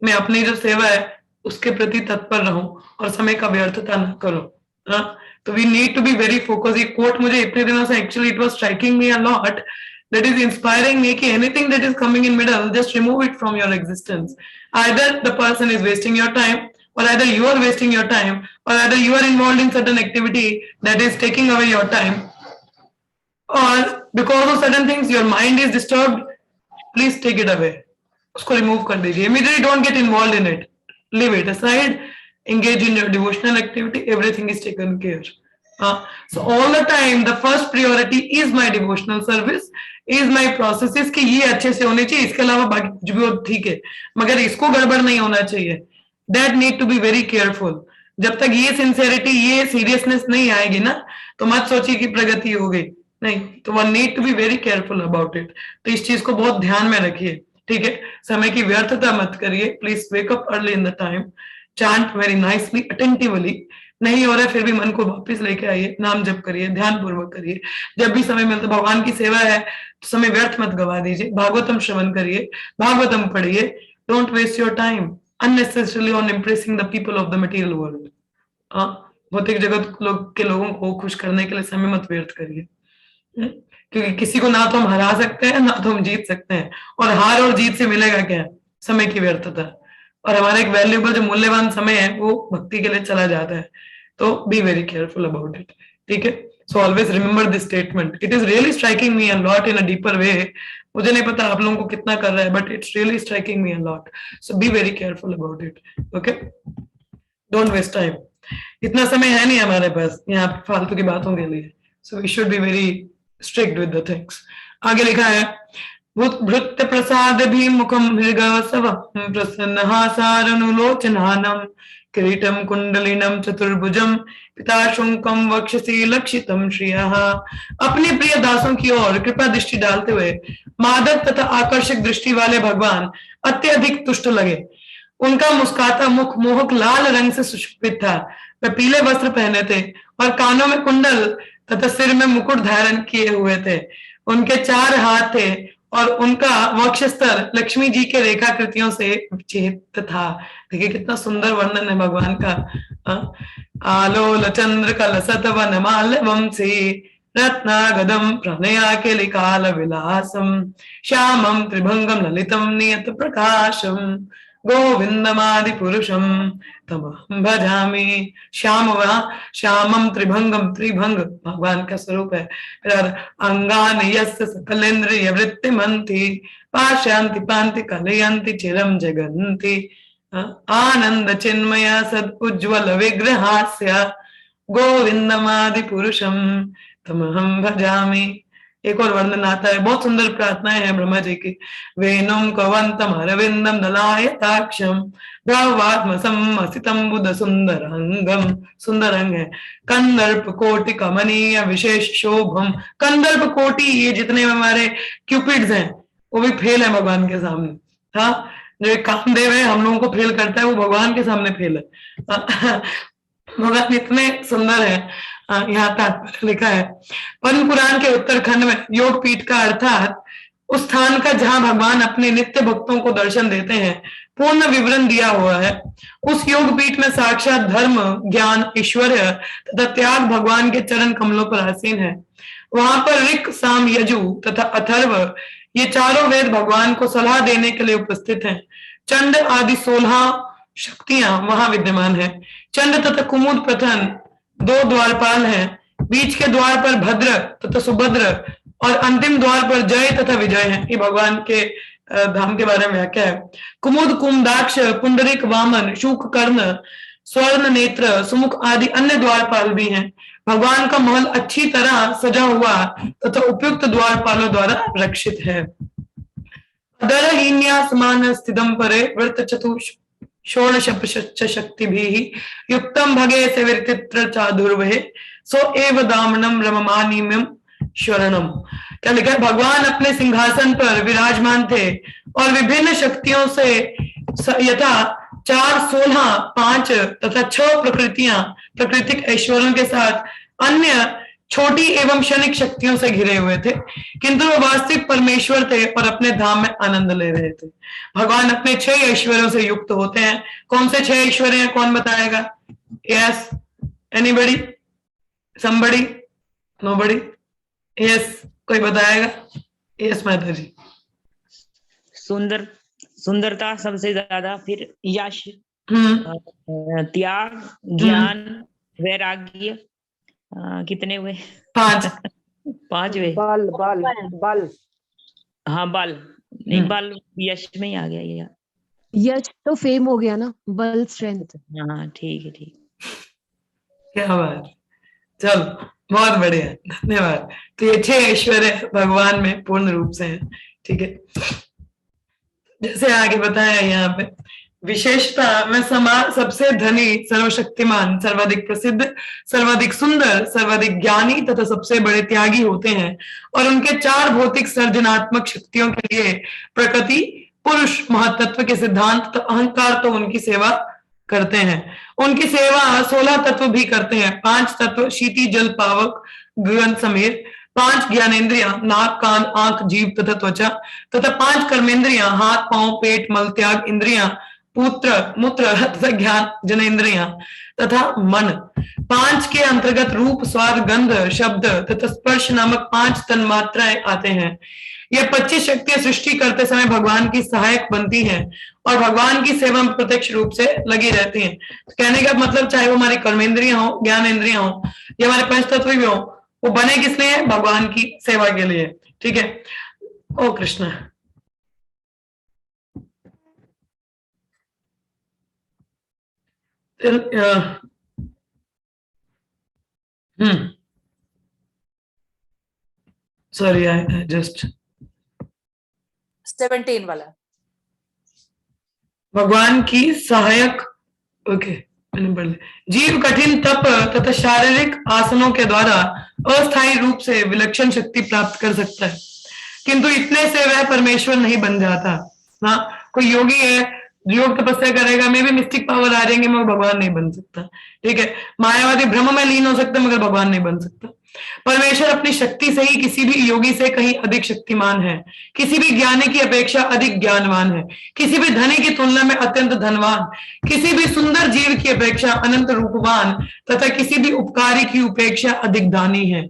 मैं अपनी जो सेवा है उसके प्रति तत्पर रहूं और समय का व्यर्थता न करो। तो we need to be very focus. ये कोट मुझे इतने दिनों से actually it was striking me a lot, that is inspiring me कि anything that is coming in middle just remove it from your existence. Either the person is wasting your time, or either you are wasting your time, or either you are involved in certain activity that is taking away your time, or because of certain things your mind is disturbed, please take it away, उसको remove कर दीजिए immediately, don't get involved in it, leave it aside, engage in your devotional activity, everything is taken care. So all the time the first priority is my devotional service, is my processes कि ये अच्छे से होने चाहिए, इसके अलावा बाकी कुछ भी हो ठीक है मगर इसको गड़बड़ नहीं होना चाहिए। That need to be very careful. जब तक ये सिंसियरिटी ये सीरियसनेस नहीं आएगी ना तो मत सोचिए कि प्रगति हो गई, नहीं। तो one need to be very careful about it. तो इस चीज को बहुत ध्यान में रखिए, ठीक है। समय की व्यर्थता मत करिए, please wake up early in the time, chant very nicely attentively. नहीं हो रहा है फिर भी मन को वापस लेके आइए, नाम जप करिए, ध्यान पूर्वक करिए। जब भी समय मिलता, भगवान की सेवा है तो समय व्यर्थ मत गवा दीजिए। भागवतम श्रवण करिए, भागवतम पढ़िए। Don't waste your time unnecessarily on impressing the people of the material world. भौतिक जगत के लोगों को खुश करने के लिए समय मत व्यर्थ करिए, क्योंकि किसी को ना तो हम हरा सकते हैं ना तो हम जीत सकते हैं, और हार और जीत से मिलेगा क्या? समय की व्यर्थता। और हमारा एक वैल्यूएबल जो मूल्यवान समय है वो भक्ति के लिए चला जाता है। तो be very careful about it, ठीक है। So always remember this statement, it is really striking me a lot in a deeper way. मुझे नहीं पता आप लोगों को कितना कर रहा है, but it's really striking me a lot. So be very careful about it, okay. Don't waste time. इतना समय है नहीं हमारे पास यहाँ फालतू की बातों के लिए। So we should be very strict with the things. आगे लिखा है भृत्य प्रसाद भी मुखम मृगसव प्रसन्न हासारनुलोचनानम किरीटम कुंडलिनम चतुर्भुजम पिताशुंकम वक्षसी लक्षितम श्रियः। अपने प्रिय दासों की ओर कृपा दृष्टि डालते हुए मादक तथा आकर्षक दृष्टि वाले भगवान अत्यधिक तुष्ट लगे। उनका मुस्काता मुख मोहक लाल रंग से सुशोभित था। वे पीले वस्त्र पहने थे और कानों में कुंडल तथा सिर में मुकुट धारण किए हुए थे। उनके 4 हाथ थे और उनका वक्षस्थल लक्ष्मी जी के रेखाकृतियों से चेत था। देखिए कितना सुंदर वर्णन है भगवान का। आलोल चंद्र कलसत वनमाल्य वंशी रत्नागदम प्रणयाकेलिकाल विलासम श्यामम त्रिभंगम ललितम नियत प्रकाशम गोविंदमादि पुरुषम तमहं भजामि। श्याम श्यामम त्रिभंगम, त्रिभंग भगवान का स्वरूप है। अंगान यस्य सकलेन्द्रिय वृत्तिमन्ति पाशयन्ति पान्ति कलयन्ति चिरम जगन्ति आनंद चिन्मय सद उज्ज्वल विग्रहास्य गोविंदमादि पुरुषम तमहं भजामि। एक और वर्णन आता है, बहुत सुंदर प्रार्थनाएं हैं ब्रह्मा जी की। वेणुम कवंतम अरविंदम दलायताक्षम भ्रावात्मसम बुध सुंदर अंगम, सुंदर अंग है। कंदर्प कोटि कमनीय विशेष शोभम, कंदर्प कोटि, ये जितने हमारे क्यूपिड्स हैं वो भी फेल है भगवान के सामने। हाँ, जो एक कामदेव है हम लोगों को फेल करता है, वो भगवान के सामने फेल है। भगवान इतने सुंदर है। यहाँ तात्पर्य लिखा है, पद्म पुराण के उत्तरखंड में योग पीठ का अर्थात उस स्थान का जहां भगवान अपने नित्य भक्तों को दर्शन देते हैं, पूर्ण विवरण दिया हुआ है। उस योग पीठ में साक्षात धर्म, ज्ञान, ऐश्वर्य तथा त्याग भगवान के चरण कमलों पर आसीन है। वहां पर ऋक, साम, यजु तथा अथर्व, ये चारों वेद भगवान को सलाह देने के लिए उपस्थित हैं। चंड आदि 16 शक्तियां वहां विद्यमान है। चंड तथा कुमुद प्रथन 2 द्वारपाल हैं। बीच के द्वार पर भद्र तथा सुभद्र और अंतिम द्वार पर जय तथा विजय है। ये भगवान के धाम के बारे में व्याख्या है। कुमुद, कुमदाक्ष, पुंडरिक, वामन, शूक, कर्ण, स्वर्ण नेत्र, सुमुख आदि अन्य द्वारपाल भी हैं। भगवान का महल अच्छी तरह सजा हुआ तथा उपयुक्त द्वारपालों द्वारा रक्षित है। दरहीन्यासमान स्थितम परे वृत्त चतुष षोडश शक्ति भी युक्तम भगे सेवित्र चादुर्वहे सो एव दामनम रममानिम्यम शरणम। क्या लिखा है? भगवान अपने सिंहासन पर विराजमान थे और विभिन्न शक्तियों से यथा 4, 16, 5 तथा 6 प्राकृतिक ऐश्वर्यों के साथ अन्य छोटी एवं क्षणिक शक्तियों से घिरे हुए थे, किंतु वो वास्तविक परमेश्वर थे और अपने धाम में आनंद ले रहे थे। भगवान अपने 6 ऐश्वर्यों से युक्त होते हैं। कौन से 6 ऐश्वर्य हैं, कौन बताएगा? Yes, anybody, somebody, nobody? Yes, कोई बताएगा? यस माता जी। सुंदरता सबसे ज्यादा, फिर यश, त्याग, ज्ञान, वैराग्य, कितने हुए? 5 हुए। बल बल बल, हाँ बल, नहीं बल यश में ही आ गया ये। यश तो फेम हो गया ना, बल स्ट्रेंथ। हाँ ठीक है, ठीक। क्या बात, चलो बहुत बढ़िया, धन्यवाद। तो ये 6 ऐश्वर्य भगवान में पूर्ण रूप से हैं। ठीक है, जैसे आगे बताया यहाँ पे विशेषता में सबसे धनी, सर्वशक्तिमान, सर्वाधिक प्रसिद्ध, सर्वाधिक सुंदर, सर्वाधिक ज्ञानी तथा सबसे बड़े त्यागी होते हैं और उनके 4 भौतिक सर्जनात्मक शक्तियों के लिए प्रकृति, पुरुष, महत्त्व के सिद्धांत तो अहंकार तो उनकी सेवा करते हैं। उनकी सेवा 16 तत्व भी करते हैं। 5 तत्व शीति, जल, पावक, गगन, समीर। 5 ज्ञानेन्द्रियां, नाक, कान, आंख, जीभ तथा त्वचा तथा 5 कर्मेंद्रियां, हाथ, पांव, पेट, मल त्याग इंद्रियां, पुत्र, मूत्र तथा ज्ञान जनेन्द्रियां तथा मन। 5 के अंतर्गत रूप, स्वाद, गंध, शब्द तथा स्पर्श नामक 5 तन्मात्राएं आते हैं। ये 25 शक्तियां सृष्टि करते समय भगवान की सहायक बनती हैं और भगवान की सेवा में प्रत्यक्ष रूप से लगी रहती हैं। तो कहने का मतलब, चाहे वो हमारी कर्मेंद्रियां हो, ज्ञानेन्द्रियां हो, या हमारे 5 तत्व भी हो, वो बने किस लिए? भगवान की सेवा के लिए। ठीक है, ओ कृष्ण। सॉरी, आई जस्ट 17 वाला। भगवान की सहायक। ओके, मैंने पढ़ लिया। जीव कठिन तप तथा शारीरिक आसनों के द्वारा अस्थायी रूप से विलक्षण शक्ति प्राप्त कर सकता है, किंतु इतने से वह परमेश्वर नहीं बन जाता। हाँ, कोई योगी है, योग तपस्या करेगा, मे भी मिस्टिक पावर आ जाएंगे, मगर भगवान नहीं बन सकता। ठीक है, मायावादी भ्रम में लीन हो सकता है, मगर भगवान नहीं बन सकता। परमेश्वर अपनी शक्ति से ही किसी भी योगी से कहीं अधिक शक्तिमान है, किसी भी ज्ञानी की अपेक्षा अधिक ज्ञानवान है, किसी भी धनी की तुलना में अत्यंत धनवान, किसी भी सुंदर जीव की अपेक्षा अनंत रूपवान तथा किसी भी उपकारी की उपेक्षा अधिक दानी है।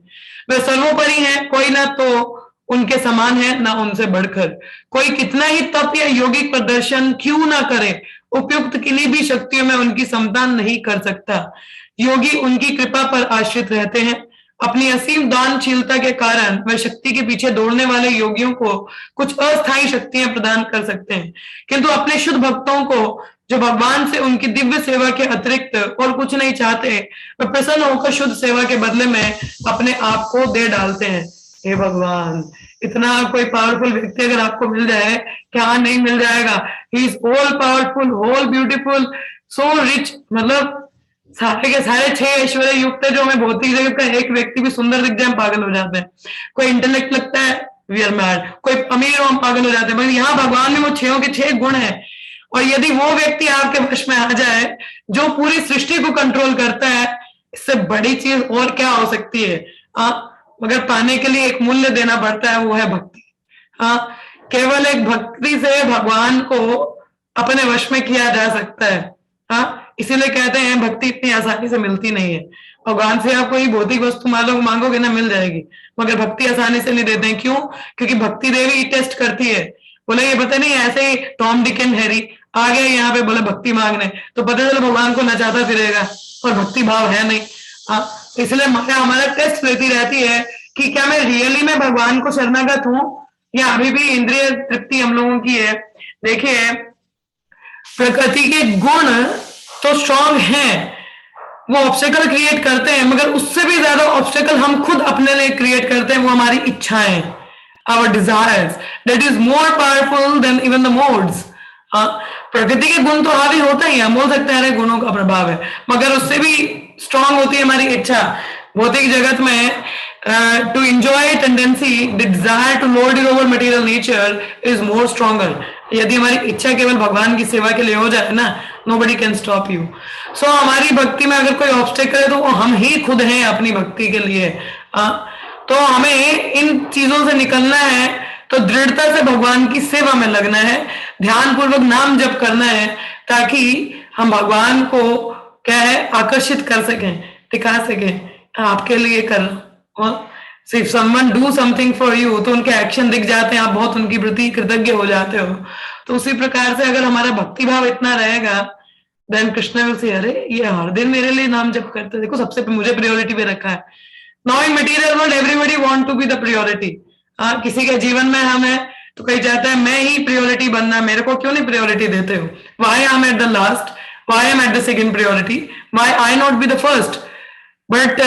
वह सर्वोपरि है, कोई ना तो उनके समान है, ना उनसे बढ़कर। कोई कितना ही तप या यौगिक प्रदर्शन क्यों ना करे, उपयुक्त किन्हीं भी शक्तियों में उनकी समता नहीं कर सकता। योगी उनकी कृपा पर आश्रित रहते हैं। अपनी असीम दानशीलता के कारण वह शक्ति के पीछे दौड़ने वाले योगियों को कुछ अस्थायी शक्तियां प्रदान कर सकते हैं, किंतु अपने शुद्ध भक्तों को, जो भगवान से उनकी दिव्य सेवा के अतिरिक्त और कुछ नहीं चाहते, वह प्रसन्न होकर शुद्ध सेवा के बदले में अपने आप को दे डालते हैं। हे भगवान, इतना कोई पावरफुल व्यक्ति अगर आपको मिल जाए, क्या नहीं मिल जाएगा। He is all powerful, all beautiful, so rich, मतलब सारे के सारे 6 ऐश्वर्य युक्त है, जो हमें भौतिक जगत का एक व्यक्ति भी सुंदर दिख जाए हम पागल हो जाते हैं। कोई इंटेलेक्ट लगता है, वी आर मैड, कोई अमीर हो हम पागल हो जाते हैं, मगर यहाँ भगवान में वो 6 के 6 गुण है। और यदि वो व्यक्ति आपके वश में आ जाए जो पूरी सृष्टि को कंट्रोल करता है, इससे बड़ी चीज और क्या हो सकती है। मगर पाने के लिए एक मूल्य देना पड़ता है, वो है भक्ति। केवल एक भक्ति से भगवान को अपने वश में किया जा सकता है। इसीलिए कहते हैं भक्ति इतनी आसानी से मिलती नहीं है। भगवान से आप कोई भौतिक वस्तु मांगोगे ना, मिल जाएगी, मगर भक्ति आसानी से नहीं देते हैं। क्यों? क्योंकि भक्ति देवी टेस्ट करती है। बोले ये पता नहीं, ऐसे ही टॉम डिक एंड हैरी आ गए यहाँ पे, बोले भक्ति मांगने, तो पता चला भगवान को नचाता फिरेगा और भक्ति भाव है नहीं। इसलिए माया हमारा टेस्ट लेती रहती है कि क्या मैं रियली में भगवान को शरणागत हूँ, या अभी भी इंद्रिय तृप्ति हम लोगों की है। देखिए, प्रकृति के गुण तो स्ट्रांग हैं, वो ऑब्स्टेकल क्रिएट करते हैं, मगर उससे भी ज्यादा ऑब्स्टेकल हम खुद अपने लिए क्रिएट करते हैं, वो हमारी इच्छाएं, our desires, that is more powerful than even the modes. प्रकृति के गुण तो हावी होते ही, हम बोल सकते हैं अरे गुणों का प्रभाव है, मगर उससे भी स्ट्रांग होती है हमारी इच्छा। भौतिक जगत में to enjoy tendency, the desire to lord it over material nature is more stronger. यदि हमारी इच्छा केवल भगवान की सेवा के लिए हो जाए ना, नोबडी कैन स्टॉप यू। सो हमारी भक्ति में अगर कोई ऑब्स्टेकल है तो वो हम ही खुद हैं अपनी भक्ति के लिए। तो हमें इन चीजों से निकलना है, तो दृढ़ता से भगवान की सेवा में लगना है, ध्यान पूर्वक नाम जप करना है, ताकि हम भगवान को क्या है आकर्षित कर सकें, टिका सकें। आपके लिए कर सिर्फ someone do something for you, तो उनके एक्शन दिख जाते हैं, आप बहुत उनकी प्रति कृतज्ञ हो जाते हो। तो उसी प्रकार से अगर हमारा भक्ति भाव इतना रहेगा, देन कृष्ण विल से अरे ये हर दिन मेरे लिए नाम जप करते, देखो सबसे मुझे प्रायोरिटी पे रखा है। Now in material world everybody want to be the priority. किसी के जीवन में हम है तो कहीं चाहता है मैं ही प्रायोरिटी बनना, मेरे को क्यों नहीं प्रायोरिटी देते हो? Why I am at the last, why I am at the second priority, why I not be the first? But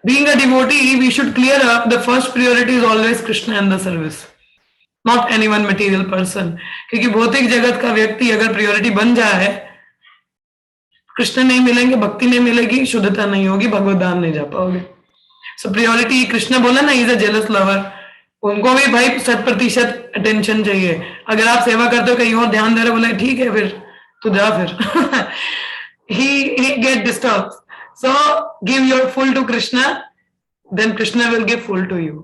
being a devotee, we should clear up the first priority is always Krishna and the service, not any one material person. क्योंकि भौतिक जगत का व्यक्ति अगर priority बन जाए, कृष्ण नहीं मिलेंगे, भक्ति नहीं मिलेगी, शुद्धता नहीं होगी, भगवत धाम नहीं जा पाओगे। सो प्रायोरिटी, कृष्ण बोला ना, इज अ जेलस लवर, उनको भी भाई 100% अटेंशन चाहिए। अगर आप सेवा करते हो कहीं और ध्यान दे रहे, बोले ठीक है फिर तू जा फिर he get disturbed. So give your full to Krishna, then Krishna will give full to you.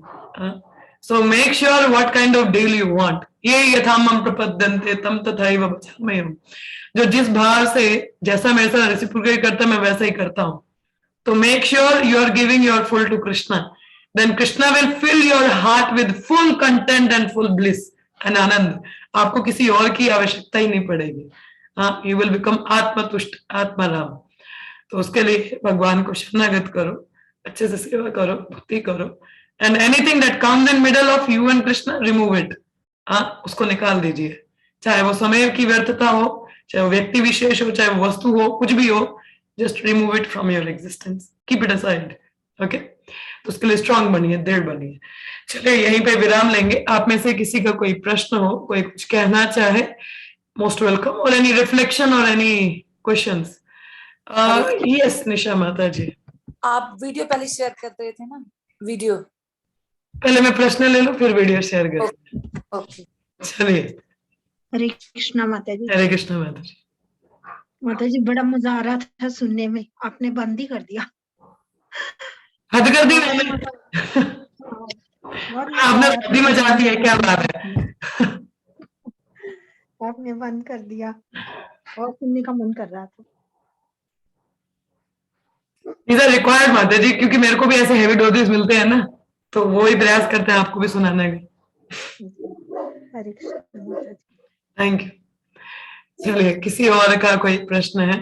So make sure what kind of deal you want. ये यथामम प्रपद्यन्ते तम तथैव भजाम्यहम्। जो जिस भाव से जैसा मेरे साथ रेसिप्रोकेट करता है मैं वैसा ही करता हूँ। तो make sure you are giving your full to Krishna. Then Krishna will fill your heart with full content and full bliss and आनंद। आपको किसी और की आवश्यकता ही नहीं पड़ेगी। You will become आत्मतुष्ट, Atmaram. तो उसके लिए भगवान को शरणागत करो, अच्छे से सेवा करो, भक्ति करो, and anything that comes in middle of you and Krishna, remove it. उसको निकाल दीजिए, चाहे वो समय की व्यर्थता हो, चाहे वो व्यक्ति विशेष हो, चाहे वो वस्तु हो, कुछ भी हो, just remove it from your existence, keep it aside. Okay, तो उसके लिए स्ट्रांग बनिए, दृढ़ बनिए। चलिए यहीं पे विराम लेंगे। आप में से किसी का कोई प्रश्न हो, कोई कुछ कहना चाहे, मोस्ट वेलकम, और एनी रिफ्लेक्शन और एनी क्वेश्चंस? यस निशा माता जी, आप वीडियो पहले शेयर कर रहे थे ना, वीडियो पहले मैं प्रश्न ले लूं फिर वीडियो शेयर कर। ओके चलिए, हरे कृष्णा माता जी। हरे कृष्ण माता जी। माता जी बड़ा मजा आ रहा था सुनने में, आपने बंद ही कर दिया। हद कर दी मैंने। आपने हद मचा दी है, क्या बात है। आपने बंद कर दिया और सुनने का मन कर रहा था। These are required माता जी, क्योंकि मेरे को भी ऐसे हेवी डोजेस मिलते हैं ना, तो वो ही प्रयास करते हैं आपको भी सुनाने का। हरे कृष्ण माता जी। Thank you. चलिए, किसी और का कोई प्रश्न है?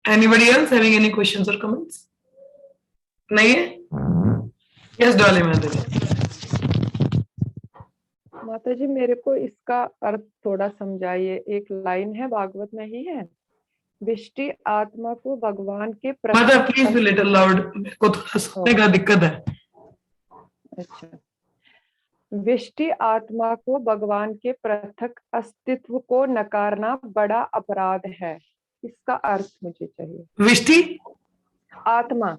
Anybody else having any questions or comments? नहीं है? Yes, डॉली माता जी। माता जी मेरे को इसका अर्थ थोड़ा समझाइए। एक लाइन है भागवत में ही है, विष्टि आत्मा को भगवान के माता प्लीज बी लिटिल लाउड, मेरे को थोड़ा सुनने का दिक्कत है। अच्छा, विष्टि आत्मा को भगवान के पृथक अस्तित्व को नकारना बड़ा अपराध है, इसका अर्थ मुझे चाहिए। विष्टि आत्मा,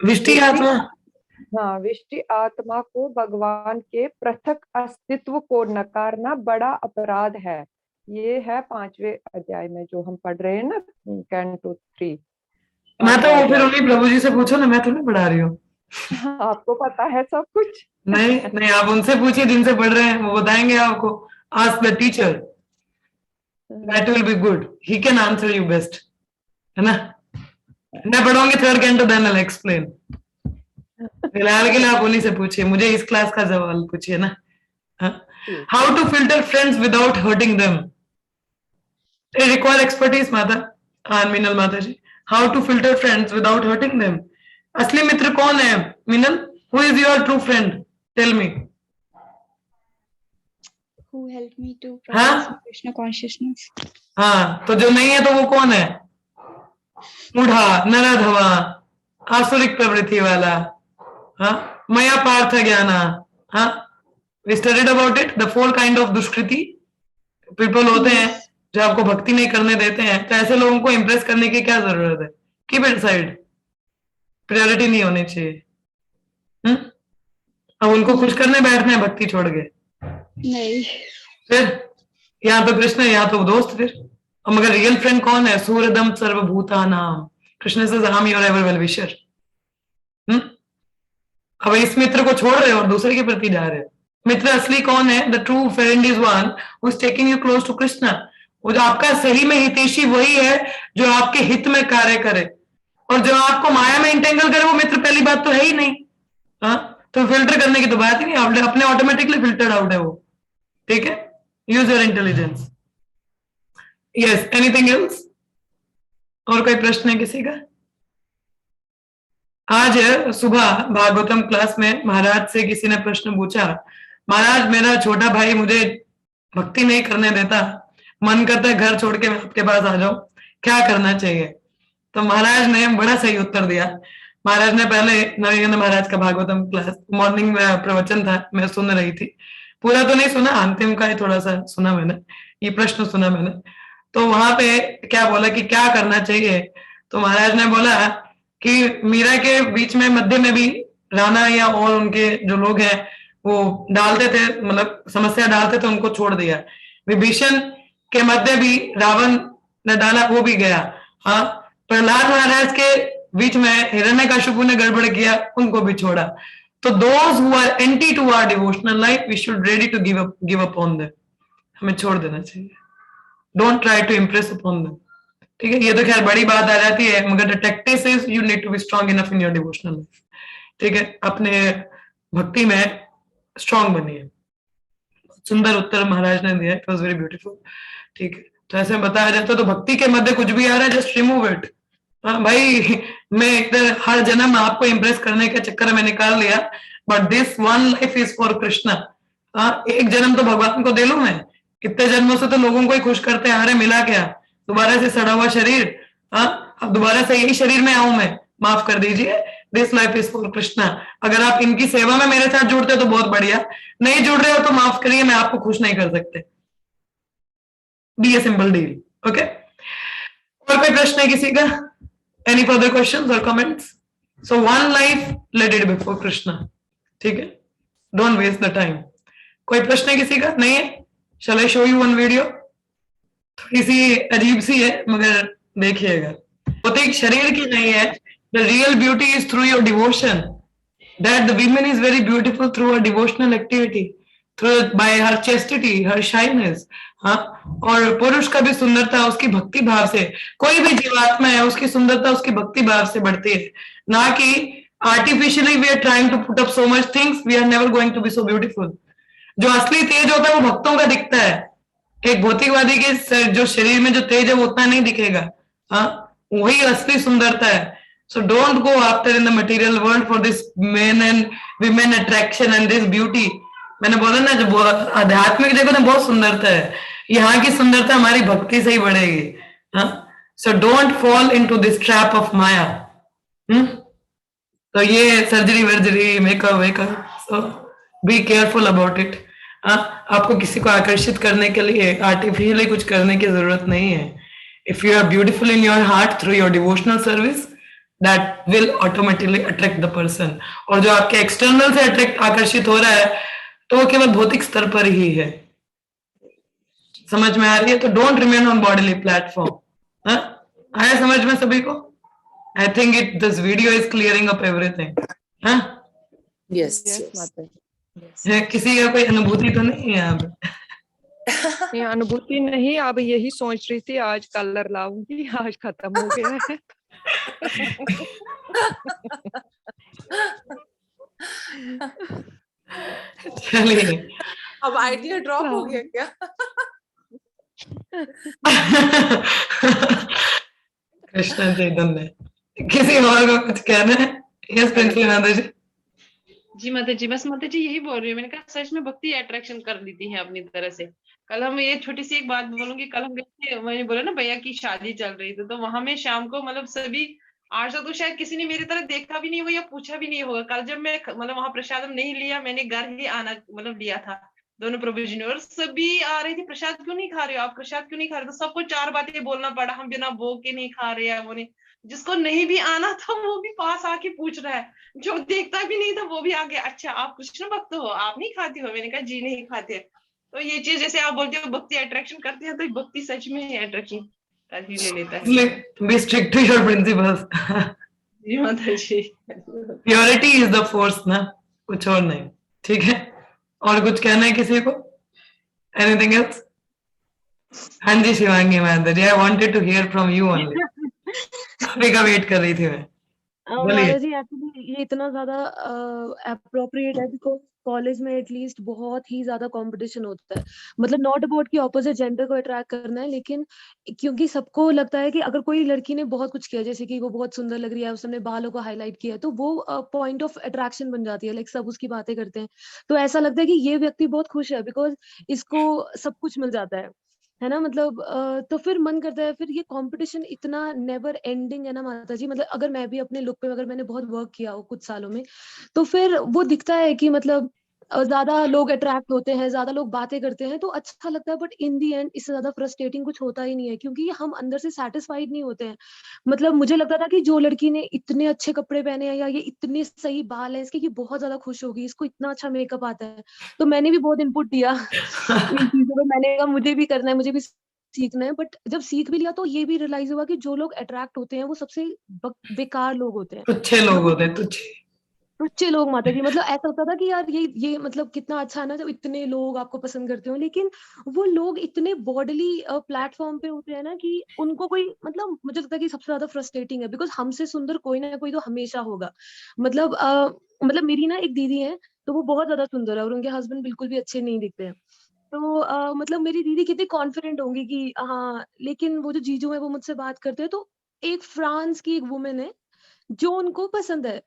विष्टि विष्टि, आत्मा, हाँ, विष्टि आत्मा को भगवान के पृथक अस्तित्व को नकारना बड़ा अपराध है। ये है 5वें अध्याय में जो हम पढ़ रहे हैं ना, कैंटो 3। मैं तो वो फिर उन्हीं प्रभु जी से पूछो ना, मैं तो नहीं पढ़ा रही हूँ। हाँ, आपको पता है सब कुछ। नहीं नहीं, आप उनसे पूछिए जिनसे पढ़ रहे हैं, वो बताएंगे आपको। Ask the teacher, that will be good, he can answer you best, है ना। मैं पढ़ाऊंगी 3rd canto, then I explain. फिलहाल के लिए आप उन्हीं से पूछिए, मुझे इस क्लास का सवाल पूछिए ना। How to filter friends without hurting them, require expertise माता मीनल माता जी। How to filter friends without hurting them. असली मित्र कौन है Meenal? Who is your true friend? Tell me. who helped me to हाँ? practice Krishna consciousness. हाँ, तो जो नहीं है तो वो कौन है? मूढ़ा, नराधमा, आसुरिक प्रवृत्ति वाला, हाँ, मया पार्थ ज्ञाना, हाँ, we studied about it, the 4 kind of दुष्कृति people होते हैं जो आपको भक्ति नहीं करने देते हैं। तो ऐसे लोगों को इम्प्रेस करने की क्या जरूरत है? कीप इट साइड, प्रायोरिटी नहीं होनी चाहिए। अब उनको खुश करने बैठना है भक्ति छोड़ के, नहीं, फिर यहाँ तो कृष्ण है, यहाँ तो दोस्त। फिर और मगर रियल फ्रेंड कौन है? सूर्यदम सर्वभूता नाम, कृष्ण से I am your ever well wisher. अब इस मित्र को छोड़ रहे हो और दूसरे के प्रति जा रहे हो। मित्र असली कौन है? The true friend is one who is taking you close to Krishna. वो जो आपका सही में हितैषी वही है जो आपके हित में कार्य करे, और जो आपको माया में इंटेंगल करे वो मित्र पहली बात तो है ही नहीं। हाँ, तो फिल्टर करने की तो बात ही नहीं, अपने ऑटोमेटिकली फिल्टर्ड आउट है वो। ठीक है, use your intelligence. Yes, anything else? और कोई प्रश्न है किसी का? आज सुबह भागवतम क्लास में महाराज से किसी ने प्रश्न पूछा, महाराज मेरा छोटा भाई मुझे भक्ति नहीं करने देता, मन करता है घर छोड़ के मैं आपके पास आ जाऊं, क्या करना चाहिए? तो महाराज ने बड़ा सही उत्तर दिया। महाराज ने पहले नरेंद्र महाराज का भागवतम क्लास मॉर्निंग में प्रवचन था, मैं सुन रही थी, पूरा तो नहीं सुना, अंतिम का ही थोड़ा सा सुना मैंने, ये प्रश्न सुना मैंने। तो वहां पे क्या बोला कि क्या करना चाहिए, तो महाराज ने बोला कि मीरा के बीच में मध्य में भी राणा या और उनके जो लोग हैं वो डालते थे, मतलब समस्या डालते थे, उनको छोड़ दिया। विभीषण के मध्य भी रावण ने डाला, वो भी गया। हाँ, प्रहलाद महाराज के बीच में हिरण्यकशिपु ने गड़बड़ किया, उनको भी छोड़ा। तो those who are anti to our devotional life, we should ready to give up on them, हमें छोड़ देना चाहिए। Don't try to impress upon them। ठीक है, ये तो खैर बड़ी बात आ जाती है, मगर the tactics is you need to be strong enough in your devotional life। ठीक है, अपने भक्ति में स्ट्रांग बनिए। सुंदर उत्तर महाराज ने दिया, इट वॉज वेरी ब्यूटीफुल। ठीक है, तो ऐसे बताया जाता तो भक्ति के मध्य कुछ भी आ रहा है, जस्ट रिमूव इट। हाँ भाई, मैं इधर हर जन्म आपको इम्प्रेस करने के चक्कर में निकाल लिया, but this one life is for Krishna. हाँ, एक जन्म तो भगवान को दे लूं मैं, कितने जन्मों से तो लोगों को ही खुश करते आ रहे, मिला क्या? दोबारा से सड़ा हुआ शरीर। हाँ, अब दोबारा से यही शरीर में आऊं मैं, माफ कर दीजिए। This life is for Krishna. अगर आप इनकी सेवा में मेरे साथ जुड़ते हो तो बहुत बढ़िया, नहीं जुड़ रहे हो तो माफ करिए, मैं आपको खुश नहीं कर सकते। Be a simple deal. Okay, और कोई प्रश्न है किसी का? Any further questions or comments? So one life, let it be for Krishna. ठीक है, don't waste the time. कोई प्रश्न है किसी का? नहीं है? Shall I show you one video? थोड़ी सी अजीब सी है मगर देखिएगा। भौतिक शरीर की नहीं है। The real beauty is through your devotion. That the woman is very beautiful through her devotional activity, through by her chastity, her shyness. हाँ, और पुरुष का भी सुंदरता उसकी भक्ति भाव से, कोई भी जीवात्मा है उसकी सुंदरता उसकी भक्ति भाव से बढ़ती है, ना कि artificially we are trying to put up so much things, we are never going to be so beautiful. जो असली तेज होता है वो भक्तों का दिखता है, एक भौतिकवादी के जो शरीर में जो तेज है वो उतना नहीं दिखेगा। हाँ, वही असली सुंदरता है। So don't go after in the material world for this main and women attraction and this beauty. मैंने बोला ना, जो आध्यात्मिक देखो ना बहुत सुंदरता है, यहाँ की सुंदरता हमारी भक्ति से ही बढ़ेगी। हाँ, so don't fall into this trap of maya. तो ये सर्जरी वर्जरी मेकअप वेकअप, so be careful about it. आपको किसी को आकर्षित करने के लिए आर्टिफिशियली कुछ करने की जरूरत नहीं है। If you are beautiful in your heart through your devotional service, that will automatically attract the person. और जो आपके एक्सटर्नल से अट्रैक्ट आकर्षित हो रहा है तो वो केवल भौतिक स्तर पर ही है। समझ में आ रही है? तो don't remain on bodily platform. आया समझ में सभी को? I think it this video is clearing up everything. हाँ, यस यस यस माता जी। किसी का कोई अनुभूति तो नहीं है अब? ये अनुभूति नहीं, अब यही सोच रही थी आज कलर लाऊंगी, आज खत्म हो गया है। चलिए। अब आइडिया ड्रॉप हो गया क्या? कृष्ण चैतन्य। किसी और को कुछ कहना है? यस प्रिंसिपल माता जी। जी माता जी, बस माता जी यही बोल रही हूँ, मैंने कहा सच में भक्ति अट्रैक्शन कर लेती है अपनी तरह से। कल हम ये छोटी सी एक बात बोलूंगी, कल हम गए थे, मैंने बोला ना भैया की शादी चल रही थी, तो वहां में शाम को मतलब सभी आज तक तो शायद किसी ने मेरी तरह देखा भी नहीं होगा या पूछा भी नहीं होगा। कल जब मैं मतलब वहां प्रसाद नहीं लिया, मैंने घर ही आना मतलब लिया था दोनों प्रभु जी ने, और सभी आ रही थी प्रसाद क्यों नहीं खा रहे हो आप, प्रसाद क्यों नहीं खा रहे, तो सबको 4 बातें बोलना पड़ा, हम बिना भोग के नहीं खा रहे हैं वो नहीं। जिसको नहीं भी आना था वो भी पास आके पूछ रहा है, जो देखता भी नहीं था वो भी आगे, अच्छा आप कृष्ण भक्त हो, आप नहीं खाते हो? मैंने कहा जी नहीं खाते। तो ये चीज जैसे आप बोलते हो भक्ति अट्रैक्शन करती है, तो भक्ति सच में ही अट्रैक्शन कर ही ले लेता है। Be strict to your principles. जी माता जी। प्योरिटी इज द फोर्स ना, कुछ और नहीं। ठीक है, और कुछ कहना है किसी को? Anything else? हाँ जी शिवांगी माता जी, I wanted to hear from you only. अभी का वेट कर रही थी मैं। बोलिए। माता जी एक्चुअली ये इतना ज्यादा अप्रोप्रिएट है बिकॉज कॉलेज में एटलीस्ट बहुत ही ज्यादा कंपटीशन होता है। मतलब नॉट अबाउट कि ऑपोजिट जेंडर को अट्रैक्ट करना है, लेकिन क्योंकि सबको लगता है कि अगर कोई लड़की ने बहुत कुछ किया, जैसे कि वो बहुत सुंदर लग रही है, उसने बालों को हाईलाइट किया है, तो वो पॉइंट ऑफ अट्रैक्शन बन जाती है। लाइक सब उसकी बातें करते हैं, तो ऐसा लगता है कि ये व्यक्ति बहुत खुश है बिकॉज इसको सब कुछ मिल जाता है ना। मतलब तो फिर मन करता है, फिर ये कंपटीशन इतना नेवर एंडिंग है ना माता जी। मतलब अगर मैं भी अपने लुक पे, अगर मैंने बहुत वर्क किया हो कुछ सालों में, तो फिर वो दिखता है कि मतलब ज्यादा लोग अट्रैक्ट होते हैं, ज्यादा लोग बातें करते हैं, तो अच्छा लगता है। बट इन दी एंड इससे ज्यादा फ्रस्ट्रेटिंग कुछ होता ही नहीं है, क्योंकि हम अंदर से सेटिस्फाइड नहीं होते हैं। मतलब मुझे लगता था कि जो लड़की ने इतने अच्छे कपड़े पहने हैं या ये इतने सही बाल है इसके, ये बहुत ज्यादा खुश होगी, इसको इतना अच्छा मेकअप आता है। तो मैंने भी बहुत इनपुट दिया इन चीजों में। मैंने कहा मुझे भी करना है, मुझे भी सीखना है। बट जब सीख भी लिया तो ये भी रियलाइज हुआ कि जो लोग अट्रैक्ट होते हैं वो सबसे बेकार लोग होते हैं, तुच्छे लोग होते हैं, तुच्छे टुच्चे लोग माता जी। मतलब ऐसा होता था कि यार ये मतलब कितना अच्छा है ना जब इतने लोग आपको पसंद करते हो, लेकिन वो लोग इतने बॉडीली प्लेटफॉर्म पे होते हैं ना कि उनको कोई मतलब, मुझे लगता है कि सबसे ज्यादा फ्रस्ट्रेटिंग है बिकॉज हमसे सुंदर कोई ना कोई तो हमेशा होगा। मतलब मेरी ना एक दीदी है, तो वो बहुत ज्यादा सुंदर है और उनके हस्बैंड बिल्कुल भी अच्छे नहीं दिखते हैं। तो मतलब मेरी दीदी कितनी कॉन्फिडेंट होंगी कि हाँ, लेकिन वो जो जीजू है वो मुझसे बात करते हैं, तो एक फ्रांस की एक वुमेन है जो उनको पसंद है।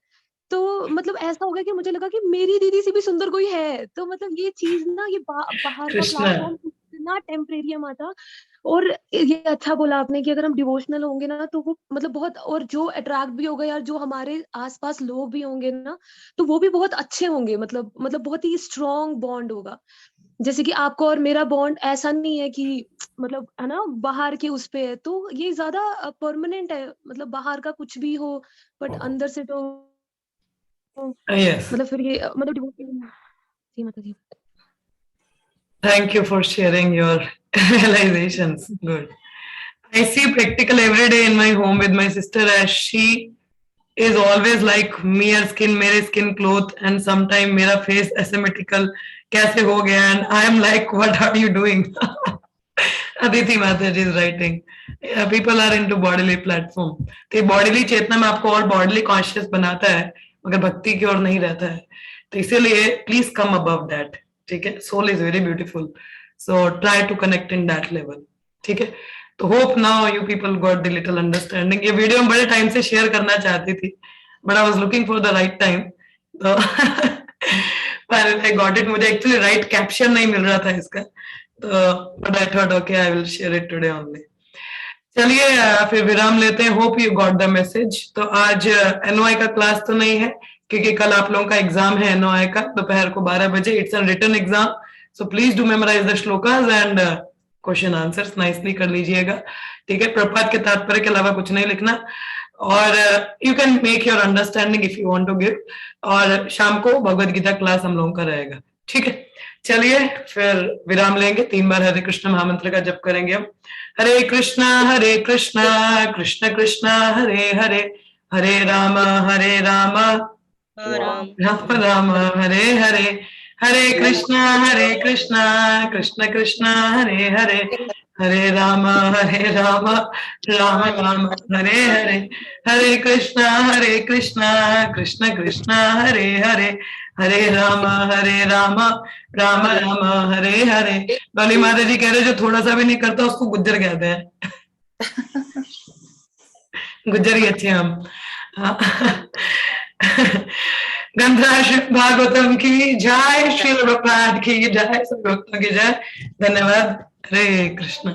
तो मतलब ऐसा हो गया कि मुझे लगा कि मेरी दीदी से भी सुंदर कोई है। तो मतलब ये चीज ना, ये बाहर का कृष्णा। प्लेटफॉर्म इतना टेम्परेरी है माता। और ये अच्छा बोला आपने कि अगर हम डिवोशनल होंगे ना तो वो मतलब बहुत, और जो अट्रैक्ट भी होगा यार, जो हमारे आसपास लोग भी होंगे ना, तो वो भी बहुत अच्छे होंगे। मतलब बहुत ही स्ट्रॉन्ग बॉन्ड होगा। जैसे कि आपका और मेरा बॉन्ड ऐसा नहीं है कि मतलब है ना बाहर के उस पे है, तो ये ज्यादा परमानेंट है। मतलब बाहर का कुछ भी हो बट अंदर से तो यस, मतलब फिर ये मतलब डिवोशन। जी माता जी। Thank you for sharing your realizations. Good. I see practical every day in my home with my sister as she is always like mere skin, mere skin cloth, and sometime मेरा face asymmetrical कैसे हो गया, and I am like what are you doing? Aditi Mataji is writing, people are into bodily platform. तो bodily चेतना में आपको और bodily conscious बनाता है, मगर भक्ति की ओर नहीं रहता है। तो इसीलिए please come above that. ठीक है, soul is very beautiful, so try to connect in that level. ठीक है, तो hope now you people got the little understanding. ये वीडियो मैं बड़े टाइम से शेयर करना चाहती थी, but I was looking for the right time. तो I got it. मुझे actually right caption नहीं मिल रहा था इसका, but I thought okay I will share it today only. चलिए फिर विराम लेते हैं। Hope you got the message. तो आज एनओआई का क्लास तो नहीं है क्योंकि कल आप लोगों का एग्जाम है एनओआई का दोपहर को 12 बजे। It's a written exam, so please do memorise the shlokas and question answers nicely कर लीजिएगा, ठीक है। प्रपात के तात्पर्य के अलावा कुछ नहीं लिखना, और you can make your understanding if you want to give. और शाम को भगवत गीता क्लास हम लोगों का रहेगा, ठीक है। चलिए फिर विराम लेंगे, 3 बार हरे कृष्ण महामंत्र का जप करेंगे हम। हरे कृष्णा कृष्ण कृष्ण हरे हरे, हरे राम राम राम हरे हरे, हरे कृष्णा कृष्ण कृष्ण हरे हरे, हरे राम राम राम हरे हरे, हरे कृष्णा कृष्ण कृष्ण हरे हरे, हरे राम राम राम हरे हरे। डॉली माता जी कह रहे जो थोड़ा सा भी नहीं करता उसको गुज्जर कहते हैं। गुज्जर ही अच्छे हम। गंधराज भागवतम की जय, श्री प्रभुपाद की जय, सब भक्तों की जय। धन्यवाद। हरे कृष्ण।